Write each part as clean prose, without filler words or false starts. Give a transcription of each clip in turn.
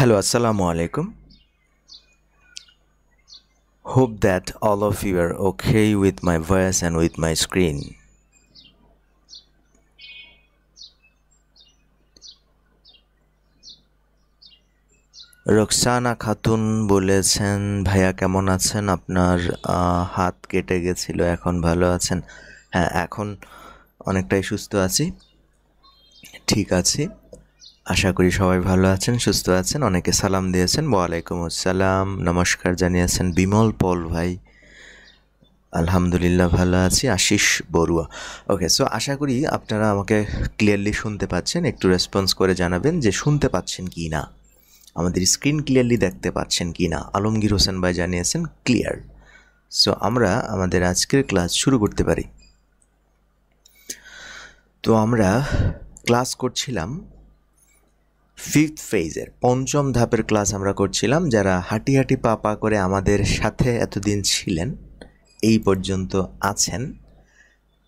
Hello, Assalamu alaikum. Hope that all of you are okay with my voice and with my screen. Roksana Khatun বলেছেন, ভাইয়া কেমন আছেন? আপনার হাত কেটে গেছিল, এখন ভালো আছেন? হ্যাঁ, এখন অনেকটাই সুস্থ আছি, ঠিক আছি। আশা করি সবাই ভালো আছেন, সুস্থ আছেন। অনেকে সালাম দিয়েছেন, ওয়ালাইকুম আসসালাম, নমস্কার জানিয়েছেন বিমল পল ভাই। আলহামদুলিল্লাহ ভালো আছি। আশিস বড়ুয়া। ওকে, সো আশা করি আপনারা আমাকে ক্লিয়ারলি শুনতে পাচ্ছেন। একটু রেসপন্স করে জানাবেন যে শুনতে পাচ্ছেন কি না, আমাদের স্ক্রিন ক্লিয়ারলি দেখতে পাচ্ছেন কি না। আলমগীর হোসেন ভাই জানিয়েছেন ক্লিয়ার। সো আমরা আমাদের আজকের ক্লাস শুরু করতে পারি। তো আমরা ক্লাস করছিলাম ফিফথ ফেজের পঞ্চম ধাপের ক্লাস আমরা করছিলাম। যারা হাঁটি হাঁটি পা পা করে আমাদের সাথে এতদিন ছিলেন, এই পর্যন্ত আছেন,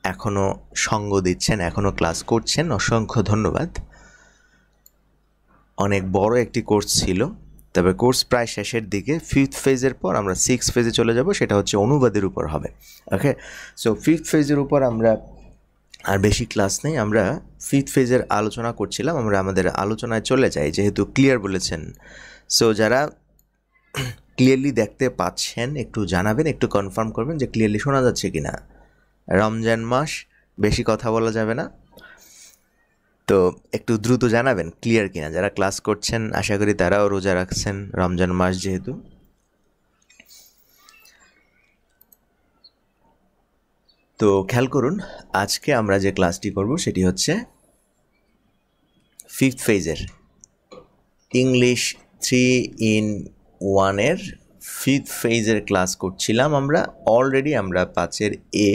এখনও সঙ্গ দিচ্ছেন, এখনও ক্লাস করছেন, অসংখ্য ধন্যবাদ। অনেক বড় একটি কোর্স ছিল, তবে কোর্স প্রায় শেষের দিকে। ফিফথ ফেজের পর আমরা সিক্স ফেজে চলে যাব, সেটা হচ্ছে অনুবাদের উপর হবে। ওকে, সো ফিফথ ফেজের উপর আমরা আর বেশি ক্লাস নেই, আমরা ফিফথ ফেজের আলোচনা করছিলাম। আমরা আমাদের আলোচনায় চলে যাই, যেহেতু ক্লিয়ার বলেছেন। সো যারা ক্লিয়ারলি দেখতে পাচ্ছেন একটু জানাবেন, একটু কনফার্ম করবেন যে ক্লিয়ারলি শোনা যাচ্ছে কি না। রমজান মাস, বেশি কথা বলা যাবে না, তো একটু দ্রুত জানাবেন ক্লিয়ার কিনা। যারা ক্লাস করছেন আশা করি তারাও রোজা রাখছেন, রমজান মাস যেহেতু। তো খেয়াল করুন, আজকে আমরা যে ক্লাসটি করব সেটি হচ্ছে ফিফথ ফেজের ইংলিশ 3-in-1 ফিফথ ফেজের ক্লাস করছিলাম আমরা। অলরেডি আমরা 5-এর A,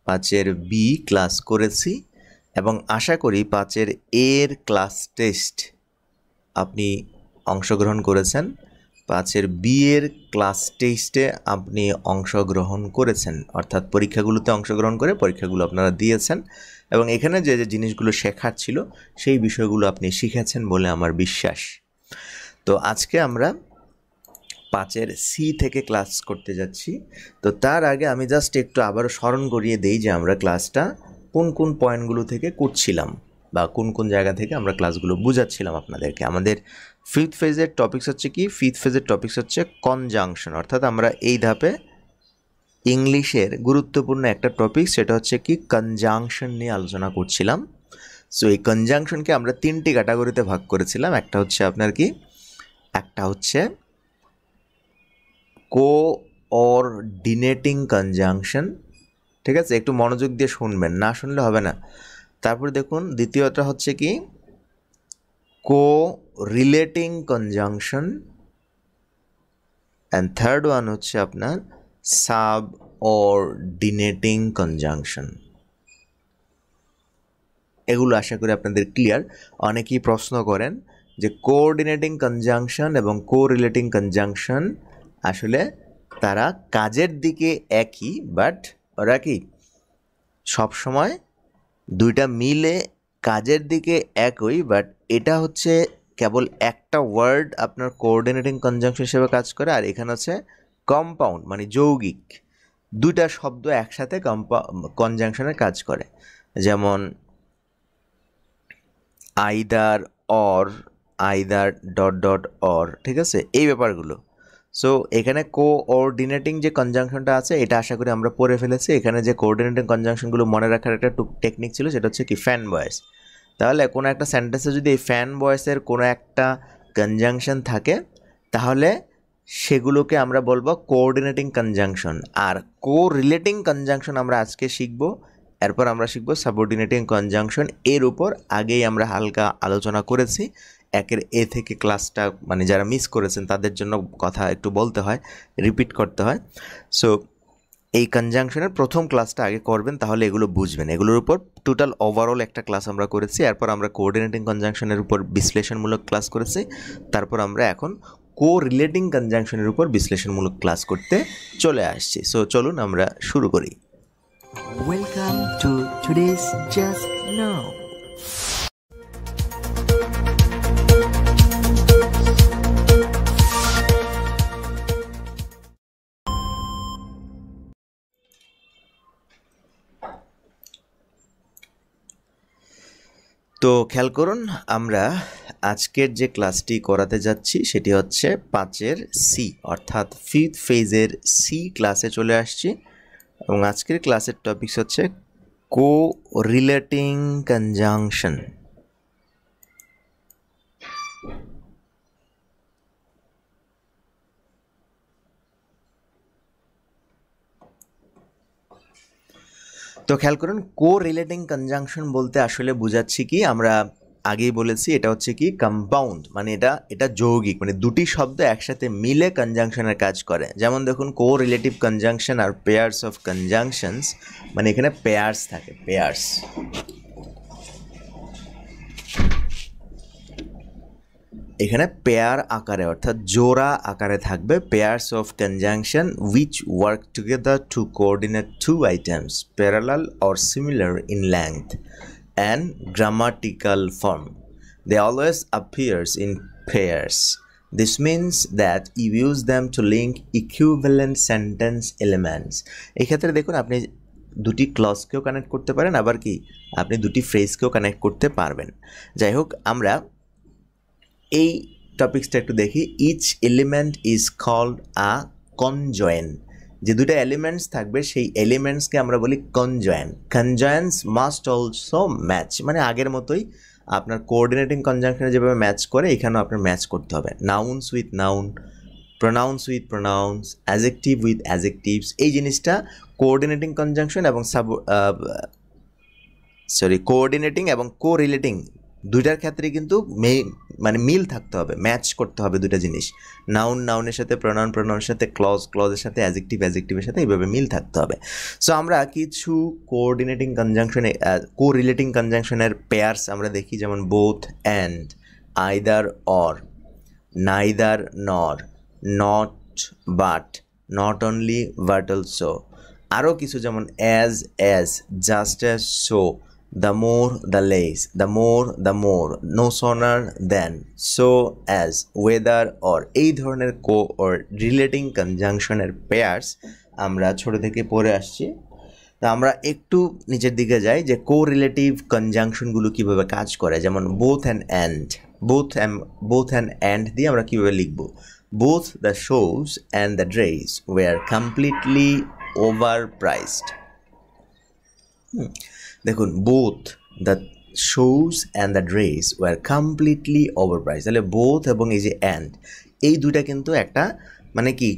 5-এর B ক্লাস করেছি এবং আশা করি 5-এর এর ক্লাস টেস্ট আপনি অংশগ্রহণ করেছেন, 5-এর বি এর ক্লাস টেস্টে আপনি অংশগ্রহণ করেছেন, অর্থাৎ পরীক্ষাগুলোতে অংশগ্রহণ করে পরীক্ষাগুলো আপনারা দিয়েছেন এবং এখানে যে যে জিনিসগুলো শেখার ছিল সেই বিষয়গুলো আপনি শিখেছেন বলে আমার বিশ্বাস। তো আজকে আমরা 5-এর সি থেকে ক্লাস করতে যাচ্ছি। তো তার আগে আমি জাস্ট একটু আবারও স্মরণ করিয়ে দেই যে আমরা ক্লাসটা কোন কোন পয়েন্টগুলো থেকে করছিলাম বা কোন কোন জায়গা থেকে আমরা ক্লাসগুলো বুঝাচ্ছিলাম আপনাদেরকে। আমাদের ফিফথ ফেজের টপিকস হচ্ছে কি? ফিফথ ফেজের টপিকস হচ্ছে কনজাংশন, অর্থাৎ আমরা এই ধাপে ইংলিশের গুরুত্বপূর্ণ একটা টপিক, সেটা হচ্ছে কি কনজাংশন নিয়ে আলোচনা করছিলাম। সো এই কনজাংশনকে আমরা 3টি ক্যাটাগরিতে ভাগ করেছিলাম। একটা হচ্ছে আপনার কি, একটা হচ্ছে কোঅর্ডিনেটিং কনজাংশন, ঠিক আছে? একটু মনোযোগ দিয়ে শুনবেন, না শুনলে হবে না। তারপর দেখুন দ্বিতীয়টা হচ্ছে কি কোরিলেটিং কনজাংশন, অ্যান্ড থার্ড ওয়ান হচ্ছে আপনার সাবঅর্ডিনেটিং কনজাংশন। এগুলো আশা করি আপনাদের ক্লিয়ার। অনেকেই প্রশ্ন করেন যে কোঅর্ডিনেটিং কনজাংশন এবং কোরিলেটিং কনজাংশন আসলে তারা কাজের দিকে একই, বাট ওরা কি সবসময় দুইটা মিলে কাজের দিকে একই, বাট এটা হচ্ছে কেবল একটা ওয়ার্ড আপনার কোঅর্ডিনেটিং কনজাংশন হিসেবে কাজ করে, আর এখানে হচ্ছে কম্পাউন্ড মানে যৌগিক, দুইটা শব্দ একসাথে কনজাংশনে কাজ করে। যেমন either or, either dot dot or, ঠিক আছে, এই ব্যাপারগুলো। সো এখানে কোঅর্ডিনেটিং যে কনজাংশনটা আছে এটা আশা করি আমরা পড়ে ফেলেছি। এখানে যে কোঅর্ডিনেটিং কনজাংশনগুলো মনে রাখার একটা টেকনিক ছিল, সেটা হচ্ছে কি ফ্যান ভয়েস। তাহলে কোনো একটা সেন্টেন্সে যদি এই ফ্যান ভয়েসের কোনো একটা কনজাংশন থাকে তাহলে সেগুলোকে আমরা বলবো কোঅর্ডিনেটিং কনজাংশন। আর কোরিলেটিং কনজাংশন আমরা আজকে শিখব, এরপর আমরা শিখব সাবঅর্ডিনেটিং কনজাংশন। এর উপর আগেই আমরা হালকা আলোচনা করেছি। 1-এর এ থেকে ক্লাসটা মানে যারা মিস করেছেন তাদের জন্য কথা একটু বলতে হয়, রিপিট করতে হয়। সো এই কনজাংশনের প্রথম ক্লাসটা আগে করবেন, তাহলে এগুলো বুঝবেন। এগুলোর উপর টোটাল ওভারঅল একটা ক্লাস আমরা করেছি, এরপর আমরা কোঅর্ডিনেটিং কনজাংশনের উপর বিশ্লেষণমূলক ক্লাস করেছি, তারপর আমরা এখন কোরিলেটিং কনজাংশনের উপর বিশ্লেষণমূলক ক্লাস করতে চলে আসছি। সো চলুন আমরা শুরু করি। Welcome to today's Just Now. তো খেয়াল করুন, আমরা আজকের যে ক্লাসটি করাতে যাচ্ছি সেটি হচ্ছে 5-এর সি, অর্থাৎ ফিফথ ফেজের সি ক্লাসে চলে আসছি। এবং আজকের ক্লাসের টপিকস হচ্ছে কো রিলেটিং কনজাংশন। তো খেয়াল করুন, কো রিলেটিং কনজাংশন বলতে আসলে বোঝাচ্ছি কি, আমরা আগেই বলেছি এটা হচ্ছে কি কম্পাউন্ড, মানে এটা যৌগিক, মানে দুটি শব্দ একসাথে মিলে কনজাংশনের কাজ করে। যেমন দেখুন, কো রিলেটিভ কনজাংশন আর পেয়ার্স অফ কনজাংশনস, মানে এখানে পেয়ার্স থাকে, পেয়ার্স। এখানে পেয়ার আকারে অর্থাৎ জোড়া আকারে থাকবে pairs of conjunction which work together to coordinate two items parallel or similar in length and grammatical form. They always appears in pairs. This means that you use them to link equivalent sentence elements. এই ক্ষেত্রে দেখুন, আপনি দুটি ক্লজকেও connect করতে পারেন, আবার কি আপনি দুটি ফ্রেজকেও কানেক্ট করতে পারবেন। যাই হোক, আমরা এই টপিকসটা একটু দেখি। Each element is called a conjoint. যে দুটো এলিমেন্টস থাকবে সেই এলিমেন্টসকে আমরা বলি conjoint. Conjoints must also match, মানে আগের মতোই আপনার কোঅর্ডিনেটিং কনজাংশনে যেভাবে ম্যাচ করে এখানেও আপনার ম্যাচ করতে হবে। Nouns with noun, pronouns with pronouns, adjective with adjectives, এই জিনিসটা কোঅর্ডিনেটিং কনজাংশন এবং কোঅর্ডিনেটিং এবং কো রিলেটিং দুইটার ক্ষেত্রে কিন্তু মানে মিল থাকতে হবে, ম্যাচ করতে হবে দুটা জিনিস। নাউন নাউনের সাথে, প্রোনাউন প্রোনাউনের সাথে, ক্লজের সাথে, অ্যাজেক্টিভের সাথে এইভাবে মিল থাকতে হবে। সো আমরা কিছু কোঅর্ডিনেটিং কনজাংশনে কো রিলেটিং কনজাংশনের পেয়ার্স আমরা দেখি, যেমন both and, either or, neither নর, not but, not only but also. আরও কিছু যেমন as, just as, so, the more the less, the more, no sooner than, so as, whether or, এই ধরনের কো or relating কনজাংশনের pairs আমরা ছোট থেকে পড়ে আসছি। তা আমরা একটু নিচের দিকে যাই যে কো রিলেটিভ কনজাংশনগুলো কীভাবে কাজ করে। যেমন বোথ অ্যান্ড অ্যান্ড দিয়ে আমরা কীভাবে লিখব। Both the shoes and the dress were completely overpriced. দেখুন, both the shoes and the dress were completely over price. তাহলে বোথ এবং এই যে অ্যান্ড, এই দুইটা কিন্তু একটা মানে কি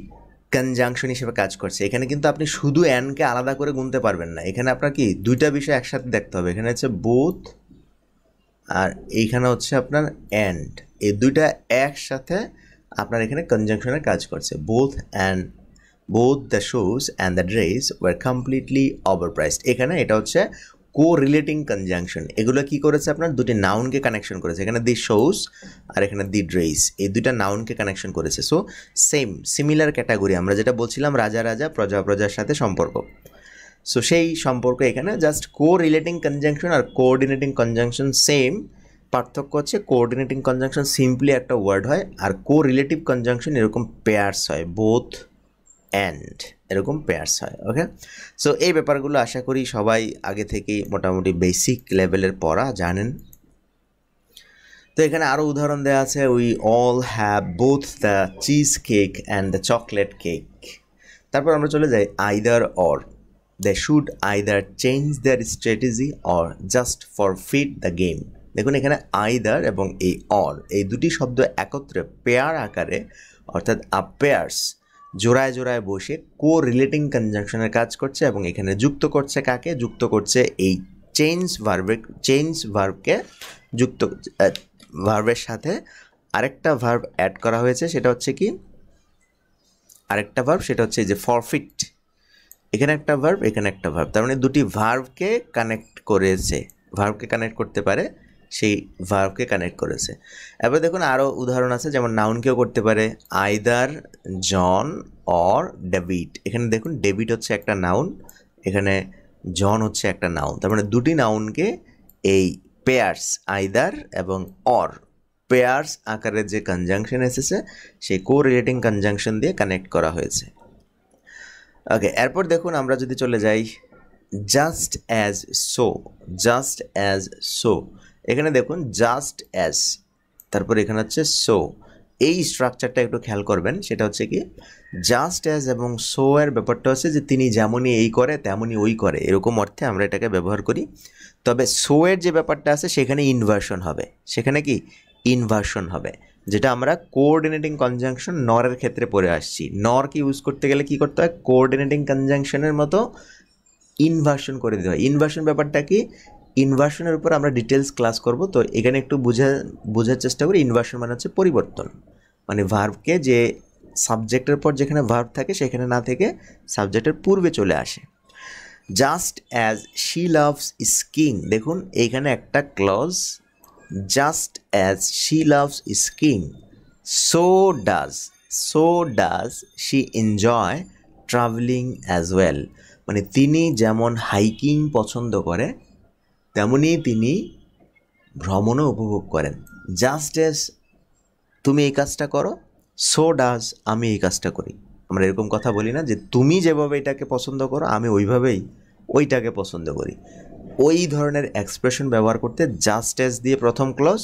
কনজাংশন হিসেবে কাজ করছে। এখানে কিন্তু আপনি শুধু অ্যান্ডকে আলাদা করে গুনতে পারবেন না, এখানে আপনার কি দুইটা বিষয় একসাথে দেখতে হবে। এখানে হচ্ছে বোথ আর এইখানে হচ্ছে আপনার অ্যান্ড, এই দুইটা একসাথে আপনার এখানে কনজাংশনের কাজ করছে। Both the shoes and the dress were completely overpriced. এখানে এটা হচ্ছে কো রিলেটিং কনজাংশন। এগুলো কি করেছে, আপনার দুটি নাউনকে কানেকশন করেছে। এখানে দি শোজ আর এখানে দি ড্রেস, এই দুইটা নাউনকে কানেকশন করেছে। সো সিমিলার ক্যাটাগরি, আমরা যেটা বলছিলাম রাজা প্রজার সাথে সম্পর্ক। সো সেই সম্পর্ক এখানে জাস্ট কো রিলেটিং কনজাংশন আর কোঅর্ডিনেটিং কনজাংশন সেম। পার্থক্য হচ্ছে কোঅর্ডিনেটিং কনজাংশন সিম্পলি একটা ওয়ার্ড হয়, আর কো রিলেটিভ কনজাংশন এরকম পেয়ার্স হয়, বোথ অ্যান্ড এরকম পেয়ার্স হয়। ওকে, সো এই ব্যাপারগুলো আশা করি সবাই আগে থেকেই মোটামুটি বেসিক লেভেলের পড়া জানেন। তো এখানে আরও উদাহরণ দেওয়া আছে। We all have both the cheese cake and the chocolate cake. তারপর আমরা চলে যাই either or. They should either change their strategy or just forfeit the game. দেখুন, এখানে আইদার এবং এই অর, এই দুটি শব্দ একত্রে পেয়ার আকারে অর্থাৎ পেয়ার্স জোড়ায় জোড়ায় বসে কো রিলেটিং কনজাংশনের কাজ করছে। এবং এখানে যুক্ত করছে কাকে? যুক্ত করছে এই চেঞ্জ ভার্বকে যুক্ত ভার্বের সাথে আরেকটা ভার্ব অ্যাড করা হয়েছে। সেটা হচ্ছে কি আরেকটা ভার্ব, সেটা হচ্ছে যে ফরফিট। এখানে একটা ভার্ব, এখানে একটা ভার্ব, তার মানে দুটি ভার্বকে কানেক্ট করেছে। ভার্বকে কানেক্ট করতে পারে, সেই ভার্বকে কানেক্ট করেছে। এবার দেখুন আরও উদাহরণ আছে, যেমন নাউনকেও করতে পারে। Either John or David. এখানে দেখুন ডেভিড হচ্ছে একটা নাউন, এখানে জন হচ্ছে একটা নাউন। তার মানে দুটি নাউনকে এই পেয়ার্স আইদার এবং অর পেয়ার্স আকারে যে কনজাংশন এসেছে সেই কো রিলেটিং কনজাংশন দিয়ে কানেক্ট করা হয়েছে। ওকে, এরপর দেখুন আমরা যদি চলে যাই জাস্ট অ্যাজ সো। এখানে দেখুন জাস্ট অ্যাজ, তারপর এখানে হচ্ছে সো। এই স্ট্রাকচারটা একটু খেয়াল করবেন, সেটা হচ্ছে কি জাস্ট অ্যাজ এবং সো এর ব্যাপারটা হচ্ছে যে তিনি যেমনই এই করে তেমনই ওই করে, এরকম অর্থে আমরা এটাকে ব্যবহার করি। তবে সো এর যে ব্যাপারটা আছে সেখানে ইনভার্সন হবে, সেখানে কি ইনভার্সন হবে, যেটা আমরা কোঅর্ডিনেটিং কনজাংশন নরের ক্ষেত্রে পড়ে আসছি। নরকে ইউজ করতে গেলে কি করতে হয়, কোঅর্ডিনেটিং কনজাংশনের মতো ইনভার্সন করে দিতে হয়। ইনভার্সন ব্যাপারটা কি, ইনভার্সনের উপর আমরা ডিটেলস ক্লাস করব, তো এখানে একটু বোঝার চেষ্টা করি। ইনভার্সন মানে হচ্ছে পরিবর্তন, মানে ভার্বকে যে সাবজেক্টের পর যেখানে ভার্ব থাকে সেখানে না থেকে সাবজেক্টের পূর্বে চলে আসে। Just as she loves skiing, দেখুন এইখানে একটা clause, just as she loves skiing so does she enjoy travelling as well, মানে তিনি যেমন হাইকিং পছন্দ করে তেমনি তিনি ভ্রমণও উপভোগ করেন। জাস্ট অ্যাজ তুমি এই কাজটা করো, সো ডাজ আমি এই কাজটা করি। আমরা এরকম কথা বলি না যে তুমি যেভাবে এটাকে পছন্দ করো আমি ওইভাবেই ওইটাকে পছন্দ করি। ওই ধরনের এক্সপ্রেশন ব্যবহার করতে জাস্ট অ্যাজ দিয়ে প্রথম ক্লজ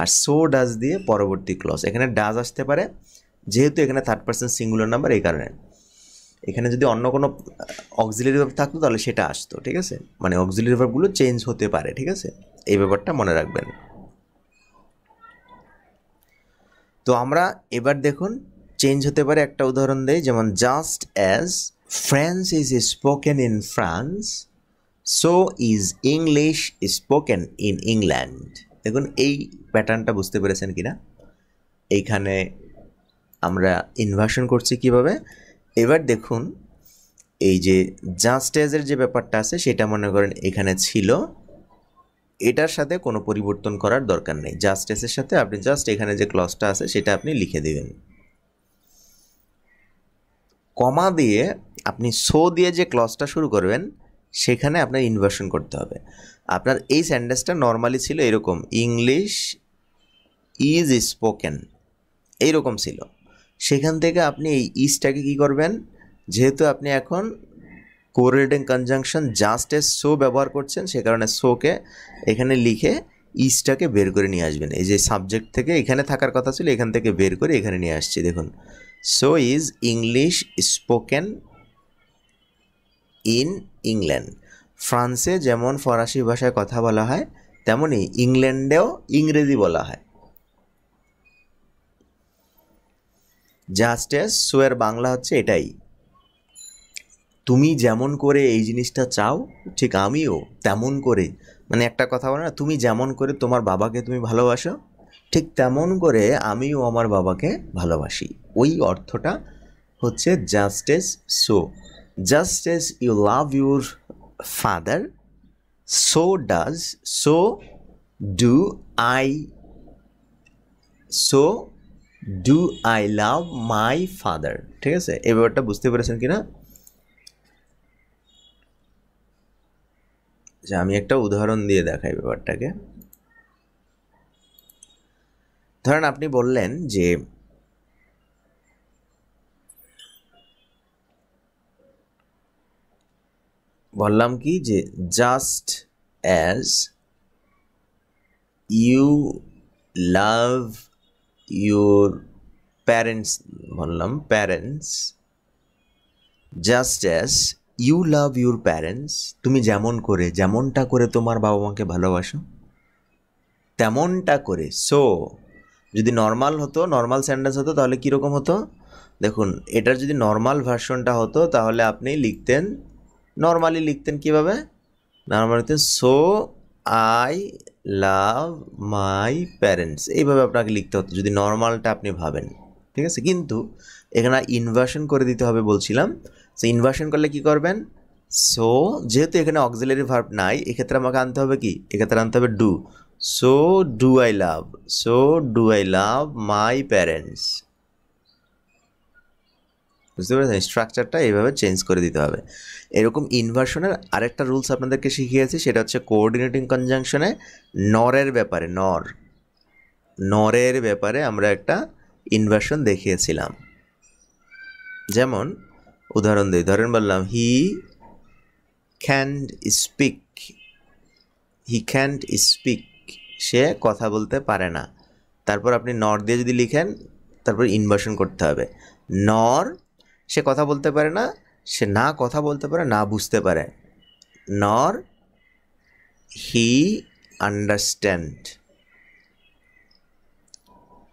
আর সো ডাজ দিয়ে পরবর্তী ক্লজ। এখানে ডাজ আসতে পারে, যেহেতু এখানে থার্ড পারসন সিঙ্গুলার নাম্বার, এই কারণে। এখানে যদি অন্য কোনো অক্সিলারি ভার্ব থাকতো তাহলে সেটা আসতো, ঠিক আছে, মানে অক্সিলারি ভার্বগুলো চেঞ্জ হতে পারে, ঠিক আছে, এই ব্যাপারটা মনে রাখবেন। তো আমরা এবার দেখুন চেঞ্জ হতে পারে, একটা উদাহরণ দেই, যেমন just as French is spoken in France so is English spoken in England. দেখুন এই প্যাটার্নটা বুঝতে পেরেছেন কিনা। এইখানে আমরা ইনভার্সন করছি কিভাবে। এবার দেখুন এই যে জাস্ট অ্যাজের যে ব্যাপারটা আছে সেটা মনে করেন এখানে ছিল, এটার সাথে কোনো পরিবর্তন করার দরকার নেই। জাস্ট অ্যাজের সাথে আপনি জাস্ট এখানে যে ক্লজটা আছে সেটা আপনি লিখে দেবেন। কমা দিয়ে আপনি সো দিয়ে যে ক্লজটা শুরু করবেন সেখানে আপনার ইনভার্সন করতে হবে। আপনার এই সেন্টেন্সটা নর্মালি ছিল এরকম, ইংলিশ ইজ স্পোকেন, এইরকম ছিল। সেখান থেকে আপনি এই ইজটাকে কী করবেন, যেহেতু আপনি এখন কোরিলেটিং কনজাংশন জাস্ট এস সো ব্যবহার করছেন, সে কারণে সোকে এখানে লিখে ইজটাকে বের করে নিয়ে আসবেন। এই যে সাবজেক্ট থেকে এখানে থাকার কথা ছিল এখান থেকে বের করে এখানে নিয়ে আসছি। দেখুন so is English spoken in England. ফ্রান্সে যেমন ফরাসি ভাষায় কথা বলা হয় তেমনি ইংল্যান্ডেও ইংরেজি বলা হয়। জাস্ট এস সো এর বাংলা হচ্ছে এটাই, তুমি যেমন করে এই জিনিসটা চাও ঠিক আমিও তেমন করে, মানে একটা কথা বলে না, তুমি যেমন করে তোমার বাবাকে তুমি ভালোবাসো ঠিক তেমন করে আমিও আমার বাবাকে ভালোবাসি, ওই অর্থটা হচ্ছে just as so. Just as you love your father so do I love my father. ঠিক আছে, এই ব্যাপারটা বুঝতে পেরেছেন কিনা। আমি একটা উদাহরণ দিয়ে দেখাই ব্যাপারটাকে। ধরেন আপনি বললেন যে বললাম কি যে just as you love your parents, বললাম parents, just as you love your parents, তুমি যেমন করে যেমনটা করে তোমার বাবা মাকে ভালোবাসো তেমনটা করে। সো যদি নর্মাল হতো, নর্মাল সেন্টেন্স হতো তাহলে কীরকম হতো দেখুন, এটার যদি নর্মাল ভার্সনটা হতো তাহলে আপনি লিখতেন, নর্মালি লিখতেন কীভাবে, নর্মালি লিখতেন so I love my parents, এইভাবে আপনাকে লিখতে হতো যদি নর্মালটা আপনি ভাবেন। ঠিক আছে, কিন্তু এখানে ইনভার্সন করে দিতে হবে বলছিলাম। সো ইনভার্সন করলে কি করবেন, সো যেহেতু এখানে অক্সিলারি ভার্ব নাই এক্ষেত্রে আমাকে আনতে হবে কি, এক্ষেত্রে আনতে হবে do. So do I love my parents. বুঝতে পেরেছেন, স্ট্রাকচারটা এইভাবে চেঞ্জ করে দিতে হবে। এরকম ইনভার্সনের আরেকটা রুলস আপনাদেরকে শিখিয়েছি, সেটা হচ্ছে কোঅর্ডিনেটিং কনজাংশনে নরের ব্যাপারে, নরের ব্যাপারে আমরা একটা ইনভার্সন দেখিয়েছিলাম। যেমন উদাহরণ দিই, ধরেন বললাম হি ক্যান্ট স্পিক সে কথা বলতে পারে না। তারপর আপনি নর দিয়ে যদি লিখেন তারপর ইনভার্সন করতে হবে। নর সে কথা বলতে পারে না, সে না কথা বলতে পারে না বুঝতে পারে। নর হি আন্ডারস্ট্যান্ড,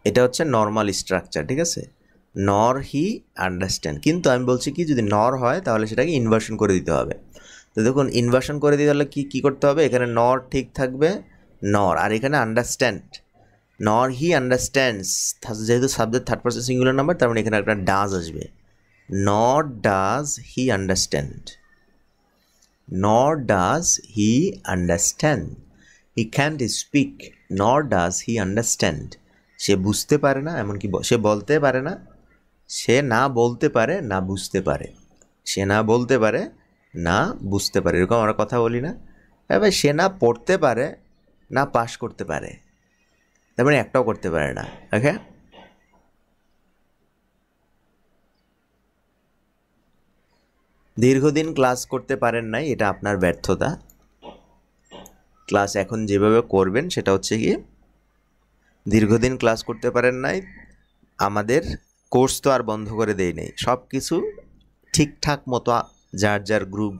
এটা হচ্ছে নর্মাল স্ট্রাকচার, ঠিক আছে? নর হি আন্ডারস্ট্যান্ড। কিন্তু আমি বলছি কি, যদি নর হয় তাহলে সেটাকে ইনভার্সন করে দিতে হবে। তো দেখুন ইনভার্সন করে দিতে হলে কি করতে হবে, এখানে নর ঠিক থাকবে নর, আর এখানে আন্ডারস্ট্যান্ড, নর হি আন্ডারস্ট্যান্ডস, যেহেতু subject third person singular number তার মানে এখানে একটা ডাজ আসবে। নর ডাজ হি আন্ডারস্ট্যান্ড, নর does he understand. He can't speak নর ডাজ হি আন্ডারস্ট্যান্ড। সে বুঝতে পারে না, এমনকি সে বলতে পারে না, সে না বলতে পারে না বুঝতে পারে, সে না বলতে পারে না বুঝতে পারে, এরকম আমরা কথা বলি না? এবার সে না পড়তে পারে না পাস করতে পারে, তার মানে একটাও করতে পারে না। ওকে, দীর্ঘদিন ক্লাস করতে পারেন নাই, এটা আপনার ব্যর্থতা। ক্লাস এখন যেভাবে করবেন সেটা হচ্ছে কি, দীর্ঘদিন ক্লাস করতে পারেন নাই, আমাদের কোর্স তো আর বন্ধ করে দেই নাই, সব কিছু ঠিকঠাক মতো যার যার গ্রুপ,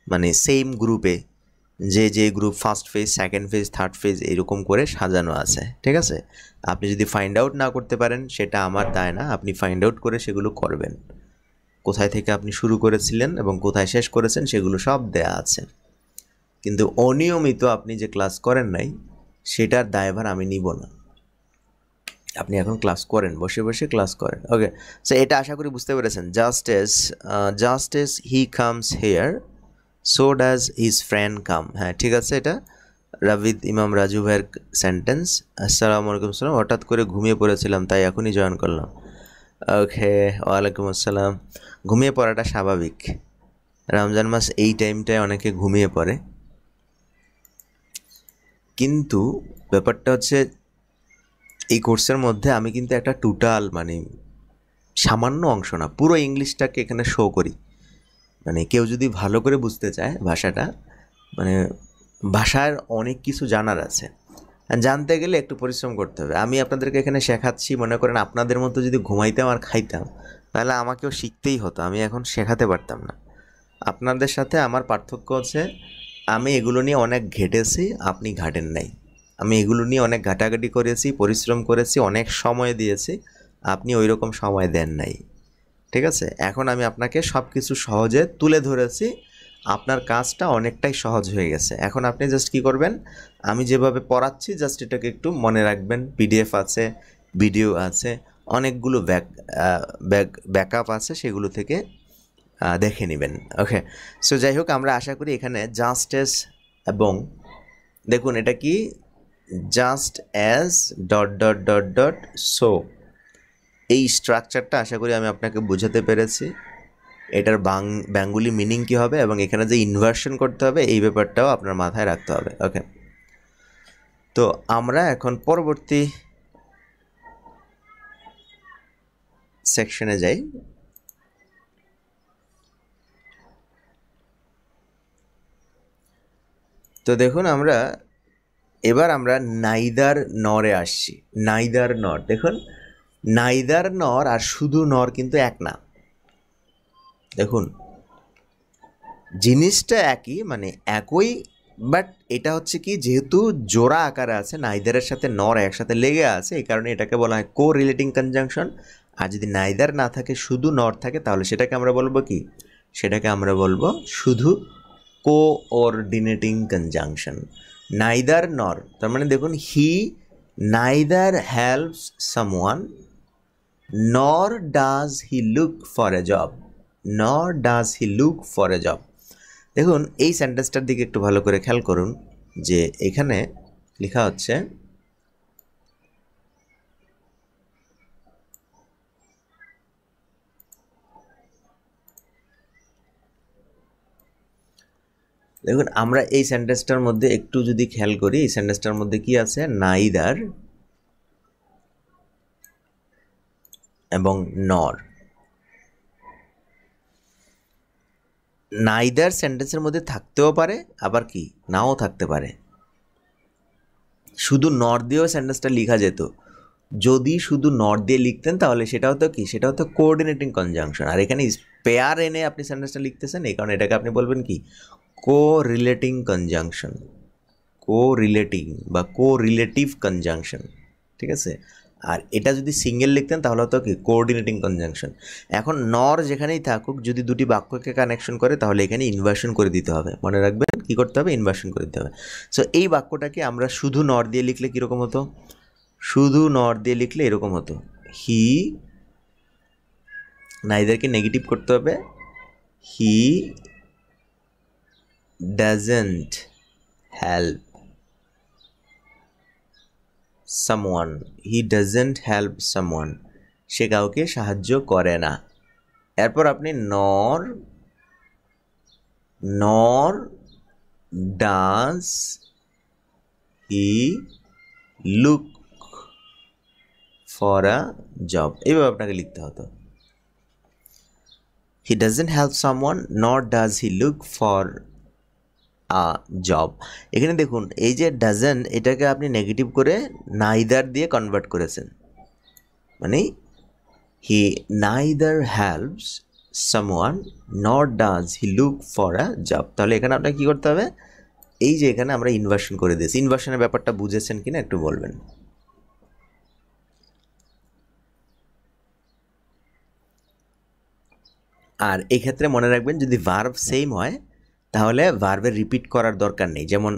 মানে সেম গ্রুপে যে group first phase, second phase, third phase এরকম করে সাজানো আছে, ঠিক আছে? আপনি যদি ফাইন্ড আউট না করতে পারেন সেটা আমার দায় না, আপনি ফাইন্ড আউট করে সেগুলো করবেন। কোথায় থেকে আপনি শুরু করেছিলেন এবং কোথায় শেষ করেছেন সেগুলো সব দেয়া আছে। কিন্তু অনিয়মিত আপনি যে ক্লাস করেন নাই সেটার দায়ভার আমি নিব না। আপনি এখন ক্লাস করেন, বসে বসে ক্লাস করেন। ওকে, সো এটা আশা করি বুঝতে পেরেছেন। Just as he comes here so does his friend come. হ্যাঁ ঠিক আছে, এটা রাবিদ ইমাম রাজু ভাইয়ের সেন্টেন্স। আসসালামু আলাইকুম সালাম, হঠাৎ করে ঘুমিয়ে পড়েছিলাম তাই এখনই জয়েন করলাম। ওকে, ওয়ালাইকুম আসসালাম। ঘুমিয়ে পড়াটা স্বাভাবিক, রমজান মাস এই টাইমটায় অনেকে ঘুমিয়ে পড়ে, কিন্তু ব্যাপারটা হচ্ছে এই কোর্সের মধ্যে আমি কিন্তু একটা টোটাল, মানে সামান্য অংশ না, পুরো ইংলিশটাকে এখানে শো করি। মানে কেউ যদি ভালো করে বুঝতে চায় ভাষাটা, মানে ভাষার অনেক কিছু জানার আছে, জানতে গেলে একটু পরিশ্রম করতে হবে। আমি আপনাদেরকে এখানে শেখাচ্ছি, মনে করেন আপনাদের মতো যদি ঘুমাইতাম আর খাইতাম তাহলে আমাকেও শিখতেই হতো, আমি এখন শেখাতে পারতাম না। আপনাদের সাথে আমার পার্থক্য হচ্ছে আমি এগুলো নিয়ে অনেক ঘেটেছি, আপনি ঘাটেন নাই। আমি এগুলো নিয়ে অনেক ঘাটাঘাটি করেছি, পরিশ্রম করেছি, অনেক সময় দিয়েছি, আপনি ওই রকম সময় দেন নাই, ঠিক আছে? এখন আমি আপনাকে সব কিছু সহজে তুলে ধরেছি, আপনার কাজটা অনেকটাই সহজ হয়ে গেছে। এখন আপনি জাস্ট কী করবেন, আমি যেভাবে পড়াচ্ছি জাস্ট এটাকে একটু মনে রাখবেন। পিডিএফ আছে, ভিডিও আছে, অনেকগুলো ব্যাকআপ আছে, সেগুলো থেকে দেখে নেবেন। ওকে, সো যাই হোক, আমরা আশা করি এখানে জাস্ট এস এবং দেখুন এটা কি, just as dot dot dot dot so, এই স্ট্রাকচারটা আশা করি আমি আপনাকে বোঝাতে পেরেছি। এটার বেঙ্গলি মিনিং কী হবে এবং এখানে যে ইনভার্সন করতে হবে এই ব্যাপারটাও আপনার মাথায় রাখতে হবে। ওকে, তো আমরা এখন পরবর্তী সেকশনে যাই। তো দেখুন এবার আমরা নাইদার নরে আসছি। নাইদার নর, দেখুন নাইদার নর আর শুধু নর কিন্তু এক না। দেখুন জিনিসটা একই, মানে একই, বাট এটা হচ্ছে কি, যেহেতু জোড়া আকারে আছে, নাইদারের সাথে নর একসাথে লেগে আছে, এই কারণে এটাকে বলা হয় কো রিলেটিং কনজাংশন। আর যদি নাইদার না থাকে, শুধু নর থাকে, তাহলে সেটাকে আমরা বলবো কি, সেটাকে আমরা বলবো শুধু কোঅর্ডিনেটিং কনজাংশন। নাইদার নর, তার মানে দেখুন he neither helps someone nor does he look for a job, nor does he look for a job. দেখুন এই সেন্টেন্সটার দিকে একটু ভালো করে খেয়াল করুন, যে এখানে লেখা হচ্ছে দেখুন আমরা এই সেন্টেন্সটার মধ্যে একটু যদি খেয়াল করি, এই সেন্টেন্সটার মধ্যে কি আছে, নাইদার এবং নর। নাইদার সেন্টেন্সের মধ্যে থাকতেও পারে, আবার কি নাও থাকতে পারে। শুধু নর দিয়েও সেন্টেন্সটা লেখা যেত। যদি শুধু নর দিয়ে লিখতেন তাহলে সেটা হতো কি, সেটা হতো কোঅর্ডিনেটিং কনজাংশন। আর এখানে পেয়ার এনে আপনি সেন্টেন্সটা লিখতেছেন, এই কারণে এটাকে আপনি বলবেন কি, কো-রিলেটিং কনজাংশন, কো-রিলেটিং বা কো-রিলেটিভ কনজাংশন, ঠিক আছে। আর এটা যদি সিঙ্গেল লিখতেন তাহলে হতো কি, কোঅর্ডিনেটিং কনজাংশন। এখন নর যেখানেই থাকুক, যদি দুটি বাক্যকে কানেকশন করে তাহলে এখানে ইনভার্সন করে দিতে হবে। মনে রাখবেন কী করতে হবে, ইনভার্সন করে দিতে হবে। সো এই বাক্যটাকে আমরা শুধু নর দিয়ে লিখলে কীরকম হতো, শুধু নর দিয়ে লিখলে এরকম হতো, হি, নাইদারকে নেগেটিভ করতে হবে, he doesn't help someone, he doesn't help someone, সে কাউকে সাহায্য করে না। এরপর আপনি nor, nor does he look for a job, এইভাবে আপনাকে লিখতে হতো। He doesn't help someone nor does he look for a job. এখানে দেখুন এই যে ডাজন্ট, এটাকে আপনি নেগেটিভ করে নাইদার দিয়ে কনভার্ট করেছেন, মানে হি neither helps someone nor does he look for a job. তাহলে এখানে আপনাকে কী করতে হবে, এই যে এখানে আমরা ইনভার্সন করে দিয়েছি, ইনভার্সনের ব্যাপারটা বুঝেছেন কিনা একটু বলবেন। আর এক্ষেত্রে মনে রাখবেন যদি ভার্ব সেম হয় তাহলে ভার্বের রিপিট করার দরকার নেই। যেমন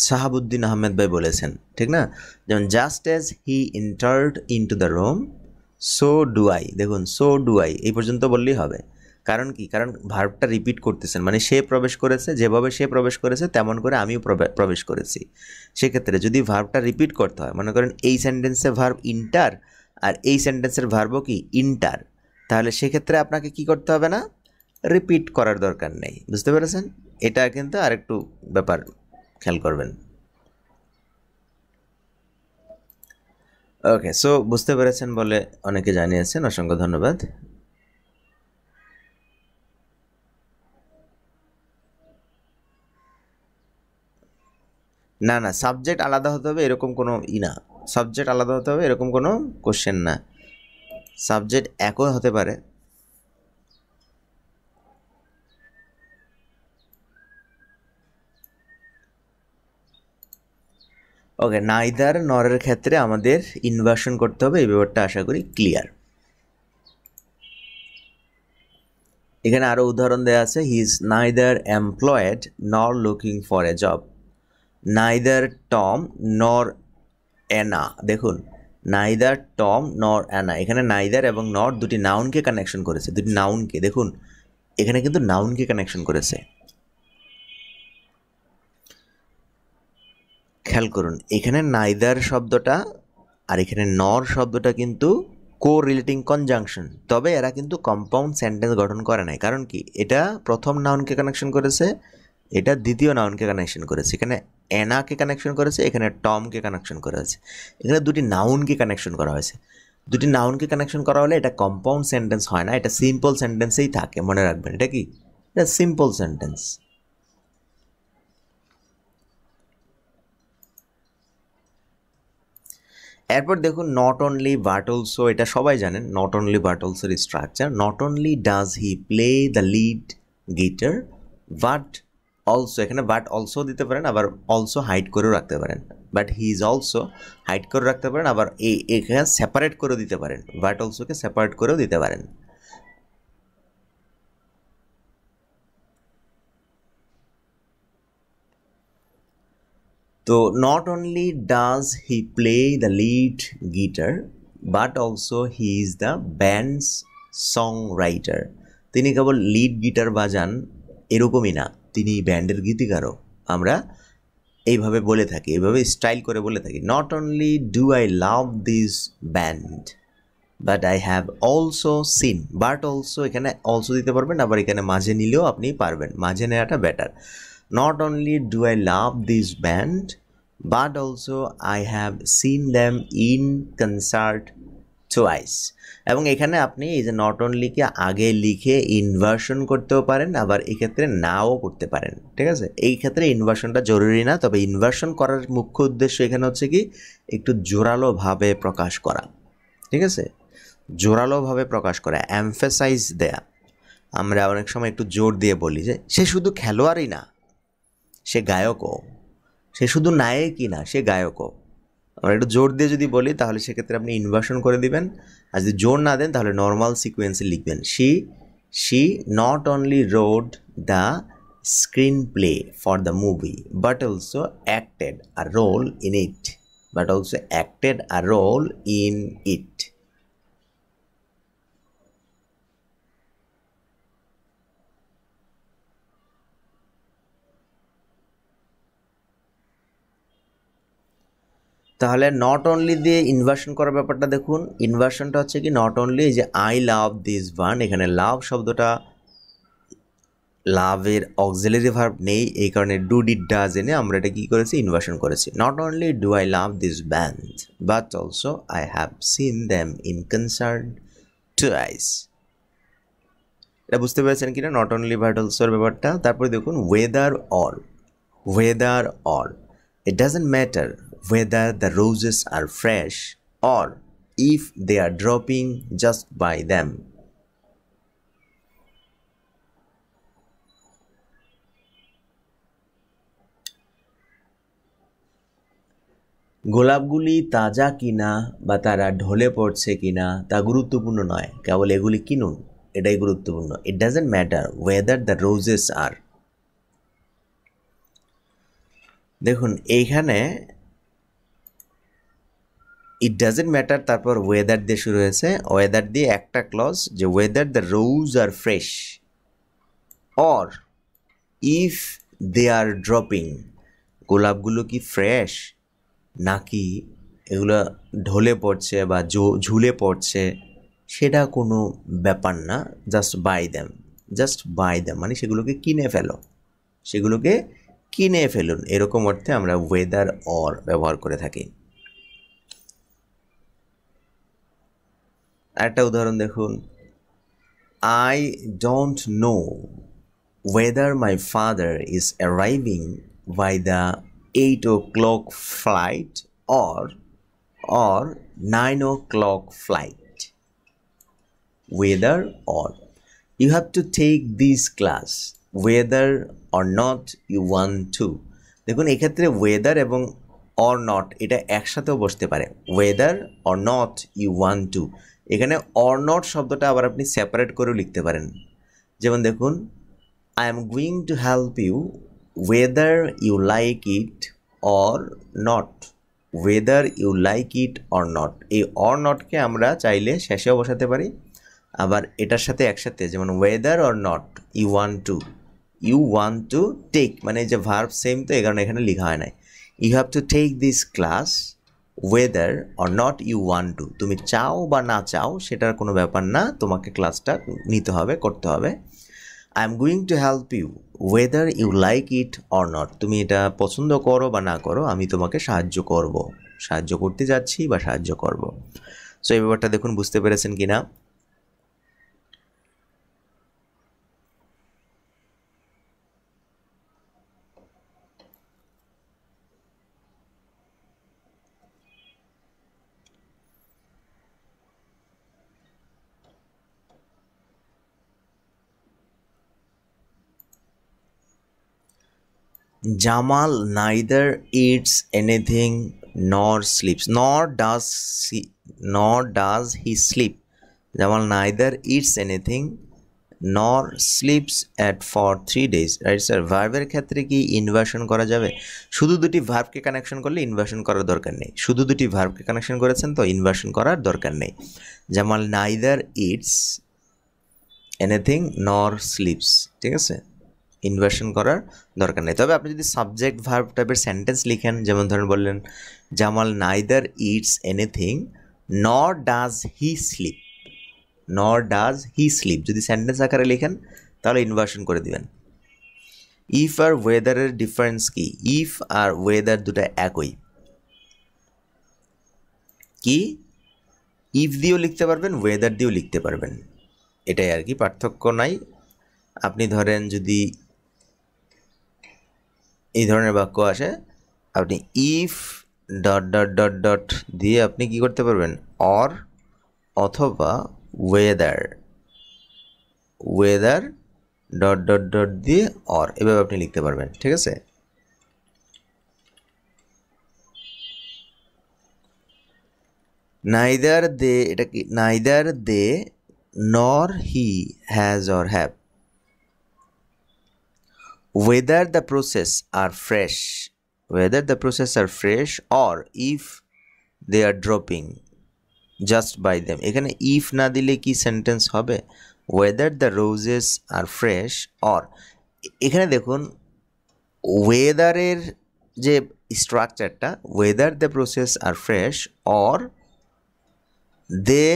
সাহাবুদ্দিন আহমেদ ভাই বলেছেন, ঠিক না, যেমন just as he entered into the room so do I. দেখুন সো ডু আই এই পর্যন্ত বললেই হবে। কারণ কি, কারণ ভার্বটা রিপিট করতেছেন, মানে সে প্রবেশ করেছে, যেভাবে সে প্রবেশ করেছে তেমন করে আমিও প্রবেশ করেছি। সেক্ষেত্রে যদি ভার্বটা রিপিট করতে হয়, মনে করেন এই সেন্টেন্সে ভার্ব ইন্টার আর এই সেন্টেন্সের ভার্বও কি ইন্টার, তাহলে সেক্ষেত্রে আপনাকে কি করতে হবে না, রিপিট করার দরকার নেই। বুঝতে পেরেছেন? এটা কিন্তু আরেকটু ব্যাপার খেয়াল করবেন। ওকে, সো বুঝতে পেরেছেন বলে অনেকে জানিয়েছেন, অসংখ্য ধন্যবাদ। না না, সাবজেক্ট আলাদা হতে হবে এরকম কোনো না, সাবজেক্ট আলাদা হতে হবে এরকম কোনো কোশ্চেন না, সাবজেক্ট একই হতে পারে। ওকে, নাইদার নরের ক্ষেত্রে আমাদের ইনভার্সন করতে হবে, এই ব্যাপারটা আশা করি ক্লিয়ার। এখানে আরও উদাহরণ দেওয়া আছে, হি ইজ নাইদার এমপ্লয়েড নর looking for a job, neither Tom নর অ্যানা। দেখুন নাইদার টম নর অ্যানা, এখানে নাইদার এবং নর দুটি নাউনকে কানেকশন করেছে, দুটি নাউনকে, দেখুন এখানে কিন্তু নাউনকে কানেকশন করেছে। খেয়াল করুন এখানে নাইদার শব্দটা আর এখানে নর শব্দটা কিন্তু কো রিলেটিং কনজাংশন, তবে এরা কিন্তু কম্পাউন্ড সেন্টেন্স গঠন করে নাই। কারণ কি, এটা প্রথম নাউনকে কানেকশন করেছে, এটা দ্বিতীয় নাউনকে কানেকশন করেছে, এখানে অ্যানাকে কানেকশন করেছে, এখানে টমকে কানেকশন করেছে, এখানে দুটি নাউনকে কানেকশন করা হয়েছে। দুটি নাউনকে কানেকশন করা হলে এটা কম্পাউন্ড সেন্টেন্স হয় না, এটা সিম্পল সেন্টেন্সেই থাকে। মনে রাখবেন এটা কি, এটা সিম্পল সেন্টেন্স। এরপর দেখুন নট অনলি বাট অলসো, এটা সবাই জানেন নট অনলি বাট অলসোর স্ট্রাকচার। Not only does he play the lead guitar but also, এখানে বাট অলসো দিতে পারেন, আবার অলসো হাইড করেও রাখতে পারেন, but he is also hide করে রাখতে পারেন, আবার এখানে সেপারেট করেও দিতে পারেন, বাট অলসোকে সেপারেট করেও দিতে পারেন। তো not only does he play the lead guitar but also he is the bands song writer, তিনি কেবল লিড গিটার বাজান এরকমই না, তিনি ব্যান্ডের গীতিকারও। আমরা এইভাবে বলে থাকি, এইভাবে স্টাইল করে বলে থাকি, not only do I love this band but I have also scene. But also এখানে অলসো দিতে পারবেন, আবার এখানে মাঝে নিলেও আপনি পারবেন, মাঝে নেওয়াটা better. Not only do I love this band, but also I have seen them in concert twice. এবং এখানে আপনি এই যে নট অনলিকে আগে লিখে ইনভার্সন করতেও পারেন, আবার এক্ষেত্রে নাও করতে পারেন, ঠিক আছে। এই ক্ষেত্রে ইনভার্সনটা জরুরি না, তবে ইনভার্সন করার মুখ্য উদ্দেশ্য এখানে হচ্ছে কি একটু জোরালোভাবে প্রকাশ করা, ঠিক আছে, জোরালোভাবে প্রকাশ করা, এমফেসাইজ দেয়া। আমরা অনেক সময় একটু জোর দিয়ে বলি যে সে শুধু খেলোয়াড়ই না, সে গায়কও, সে শুধু নায়কই না, সে গায়কও। আমরা একটু জোর দিয়ে যদি বলি তাহলে সেক্ষেত্রে আপনি ইনভার্সন করে দিবেন, আর যদি জোর না দেন তাহলে নর্মাল সিকোয়েন্সে লিখবেন she not only wrote the screenplay for the movie but also acted a role in it. তাহলে নট অনলি দিয়ে ইনভার্সন করার ব্যাপারটা দেখুন। ইনভার্সনটা হচ্ছে কি নট অনলি, যে আই লাভ দিস ওয়ান, এখানে লাভ শব্দটা, লাভের অক্সিলারি ভার্ব নেই, এই কারণে ডু ডিড ডাজ এনে আমরা এটা কী করেছি, ইনভার্সন করেছি। Not only do I love this band but also I have seen them in concert twice. এটা বুঝতে পেরেছেন কিনা নট অনলি বাট অলসোর ব্যাপারটা। তারপরে দেখুন weather or, it doesn't matter whether the roses are fresh or if they are dropping, just buy them. গোলাপগুলি তাজা কিনা বা তারা ঢলে পড়ছে কিনা তা গুরুত্বপূর্ণ নয়, কেবল এগুলি কিনুন, এটাই গুরুত্বপূর্ণ। It doesn't matter whether the roses are, দেখুন এইখানে ইট ডাজেন্ট ম্যাটার, তারপর ওয়েদার দিয়ে শুরু হয়েছে, ওয়েদার দিয়ে একটা ক্লজ, যে whether the rose are fresh or if they are dropping, গোলাপগুলো কি ফ্রেশ নাকি এগুলো ঢলে পড়ছে বা ঝুলে পড়ছে, সেটা কোনো ব্যাপার না, জাস্ট বাই দ্যাম মানে সেগুলোকে কিনে ফেলুন, এরকম অর্থে আমরা ওয়েদার অর ব্যবহার করে থাকি। একটা উদাহরণ দেখুন, I don't know whether my father is arriving by the 8 o'clock flight or 9 o'clock flight. Whether or, you have to take this class whether or not you want to. দেখুন এক্ষেত্রে weather এবং or not এটা একসাথেও বসতে পারে, whether or not you want to. এখানে or not শব্দটা আবার আপনি সেপারেট করেও লিখতে পারেন, যেমন দেখুন I am going to help you whether you like it or not. Whether you like it or not, এই or not কে আমরা চাইলে শেষেও বসাতে পারি, আবার এটার সাথে একসাথে, যেমন whether or not you want to take, মানে যে ভার্ব সেম, তো এই কারণে এখানে লেখা হয় নাই। You have to take this class whether or not you want to, তুমি চাও বা না চাও সেটার কোনো ব্যাপার না, তোমাকে ক্লাসটা নিতে হবে, করতে হবে। I am going to help you whether you like it or not, তুমি এটা পছন্দ করো বা না করো, আমি তোমাকে সাহায্য করতে যাচ্ছি বা সাহায্য করব। সো এই ব্যাপারটা দেখুন বুঝতে পেরেছেন কিনা। Jamal neither eats anything nor sleeps, nor does he sleep. Jamal neither eats anything nor sleeps for 3 days. Right sir, ভার্বের ক্ষেত্রে কি ইনভার্সন করা যাবে? শুধু দুটি ভার্বকে কানেকশন করলে ইনভার্সন করার দরকার নেই, শুধু দুটি ভার্বকে কানেকশন করেছেন তো ইনভার্সন করার দরকার নেই। জামাল নাইদার ইটস এনিথিং নর স্লিপস, ঠিক আছে, ইনভার্সন করার দরকার নেই। তবে আপনি যদি সাবজেক্ট ভার্ব টাইপের সেন্টেন্স লিখেন, যেমন ধরেন বললেন জামাল নাইদার ইটস এনিথিং নর ডাজ হি স্লিপ, যদি সেন্টেন্স আকারে লিখেন তাহলে ইনভার্সন করে দিবেন। ইফ আর ওয়েদারের ডিফারেন্স কি? ইফ আর ওয়েদার দুটা একই, কি ইফ দিয়েও লিখতে পারবেন, ওয়েদার দিয়েও লিখতে পারবেন, এটাই আর কি, পার্থক্য নাই। আপনি ধরেন যদি এই ধরনের বাক্য আসে, আপনি if dot dot dot dot দিয়ে আপনি কি করতে পারবেন, অর অথবা weather weather dot dot dot দিয়ে অর, এভাবে আপনি লিখতে পারবেন, ঠিক আছে। নাইদার দে, এটা কি, নাইদার দে নর he has or have. whether the process are fresh whether the process are fresh or if they are dropping just by them, এখানে if না দিলে কি সেন্টেন্স হবে, whether the roses are fresh or, এখানে দেখুন ওয়েদারের যে স্ট্রাকচারটা, whether the process are fresh or they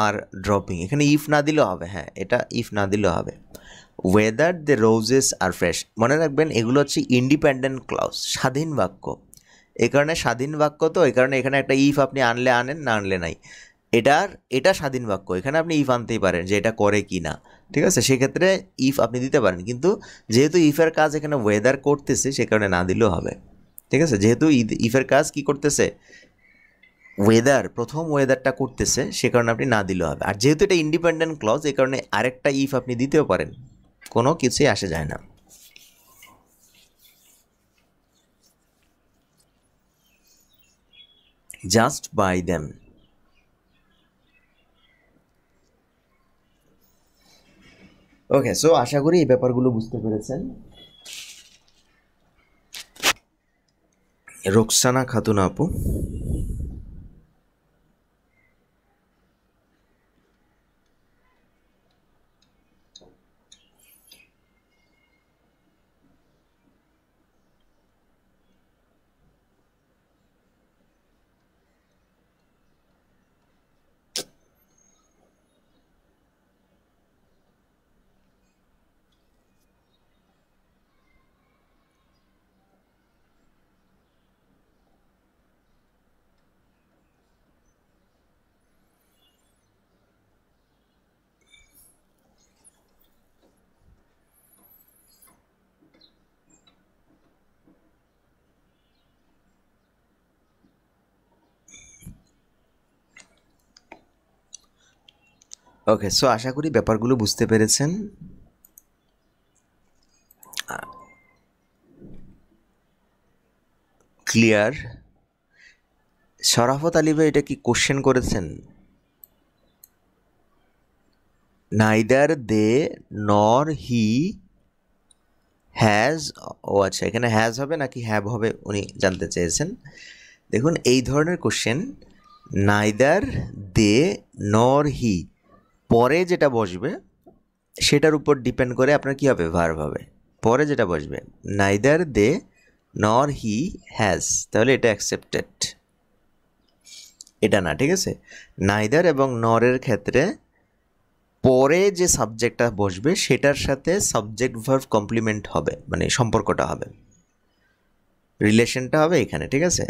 are dropping, এখানে if না দিলেও হবে, হ্যাঁ এটা if না দিলেও হবে। whether the roses are fresh, মনে রাখবেন এগুলো হচ্ছে ইন্ডিপেন্ডেন্ট ক্লজ, স্বাধীন বাক্য। এই কারণে স্বাধীন বাক্য, তো এই কারণে এখানে একটা ইফ আপনি আনলে আনেন, না আনলে নাই। এটা স্বাধীন বাক্য, এখানে আপনি ইফ আনতেই পারেন যে এটা করে কি না, ঠিক আছে, সেক্ষেত্রে ইফ আপনি দিতে পারেন, কিন্তু যেহেতু ইফের কাজ এখানে ওয়েদার করতেছে সে কারণে না দিলেও হবে, ঠিক আছে। যেহেতু ইফের কাজ কি করতেছে, ওয়েদার, প্রথম ওয়েদারটা করতেছে, সে কারণে আপনি না দিলেও হবে। আর যেহেতু এটা ইন্ডিপেন্ডেন্ট ক্লজ, এই কারণে আরেকটা ইফ আপনি দিতেও পারেন, কোনো কিছুই আসে যায় না। Just by them, okay. So আশা করি এই ব্যাপারগুলো বুঝতে পেরেছেন। রোকসানা খাতুন আপু, ওকে। সো আশা করি ব্যাপারগুলো বুঝতে পেরেছেন। ক্লিয়ার? শরাফত আলী ভাই, এটা কি কোশ্চেন করেছেন? নাইদার দে নর হি হ্যাজ, ও আচ্ছা, এখানে হ্যাজ হবে নাকি হ্যাভ হবে উনি জানতে চেয়েছেন। দেখুন এই ধরনের কোশ্চেন, নাইদার দে নর হি, পরে যেটা বসবে সেটার উপর ডিপেন্ড করে আপনার কী হবে, ভার্ব হবে। পরে যেটা বসবে নাইদার দে নর হি হ্যাজ, তাহলে এটা অ্যাকসেপ্টেড, এটা না, ঠিক আছে। নাইদার এবং নরের ক্ষেত্রে পরে যে সাবজেক্টটা বসবে সেটার সাথে সাবজেক্ট ভার্ব কমপ্লিমেন্ট হবে, মানে সম্পর্কটা হবে, রিলেশনটা হবে এখানে, ঠিক আছে।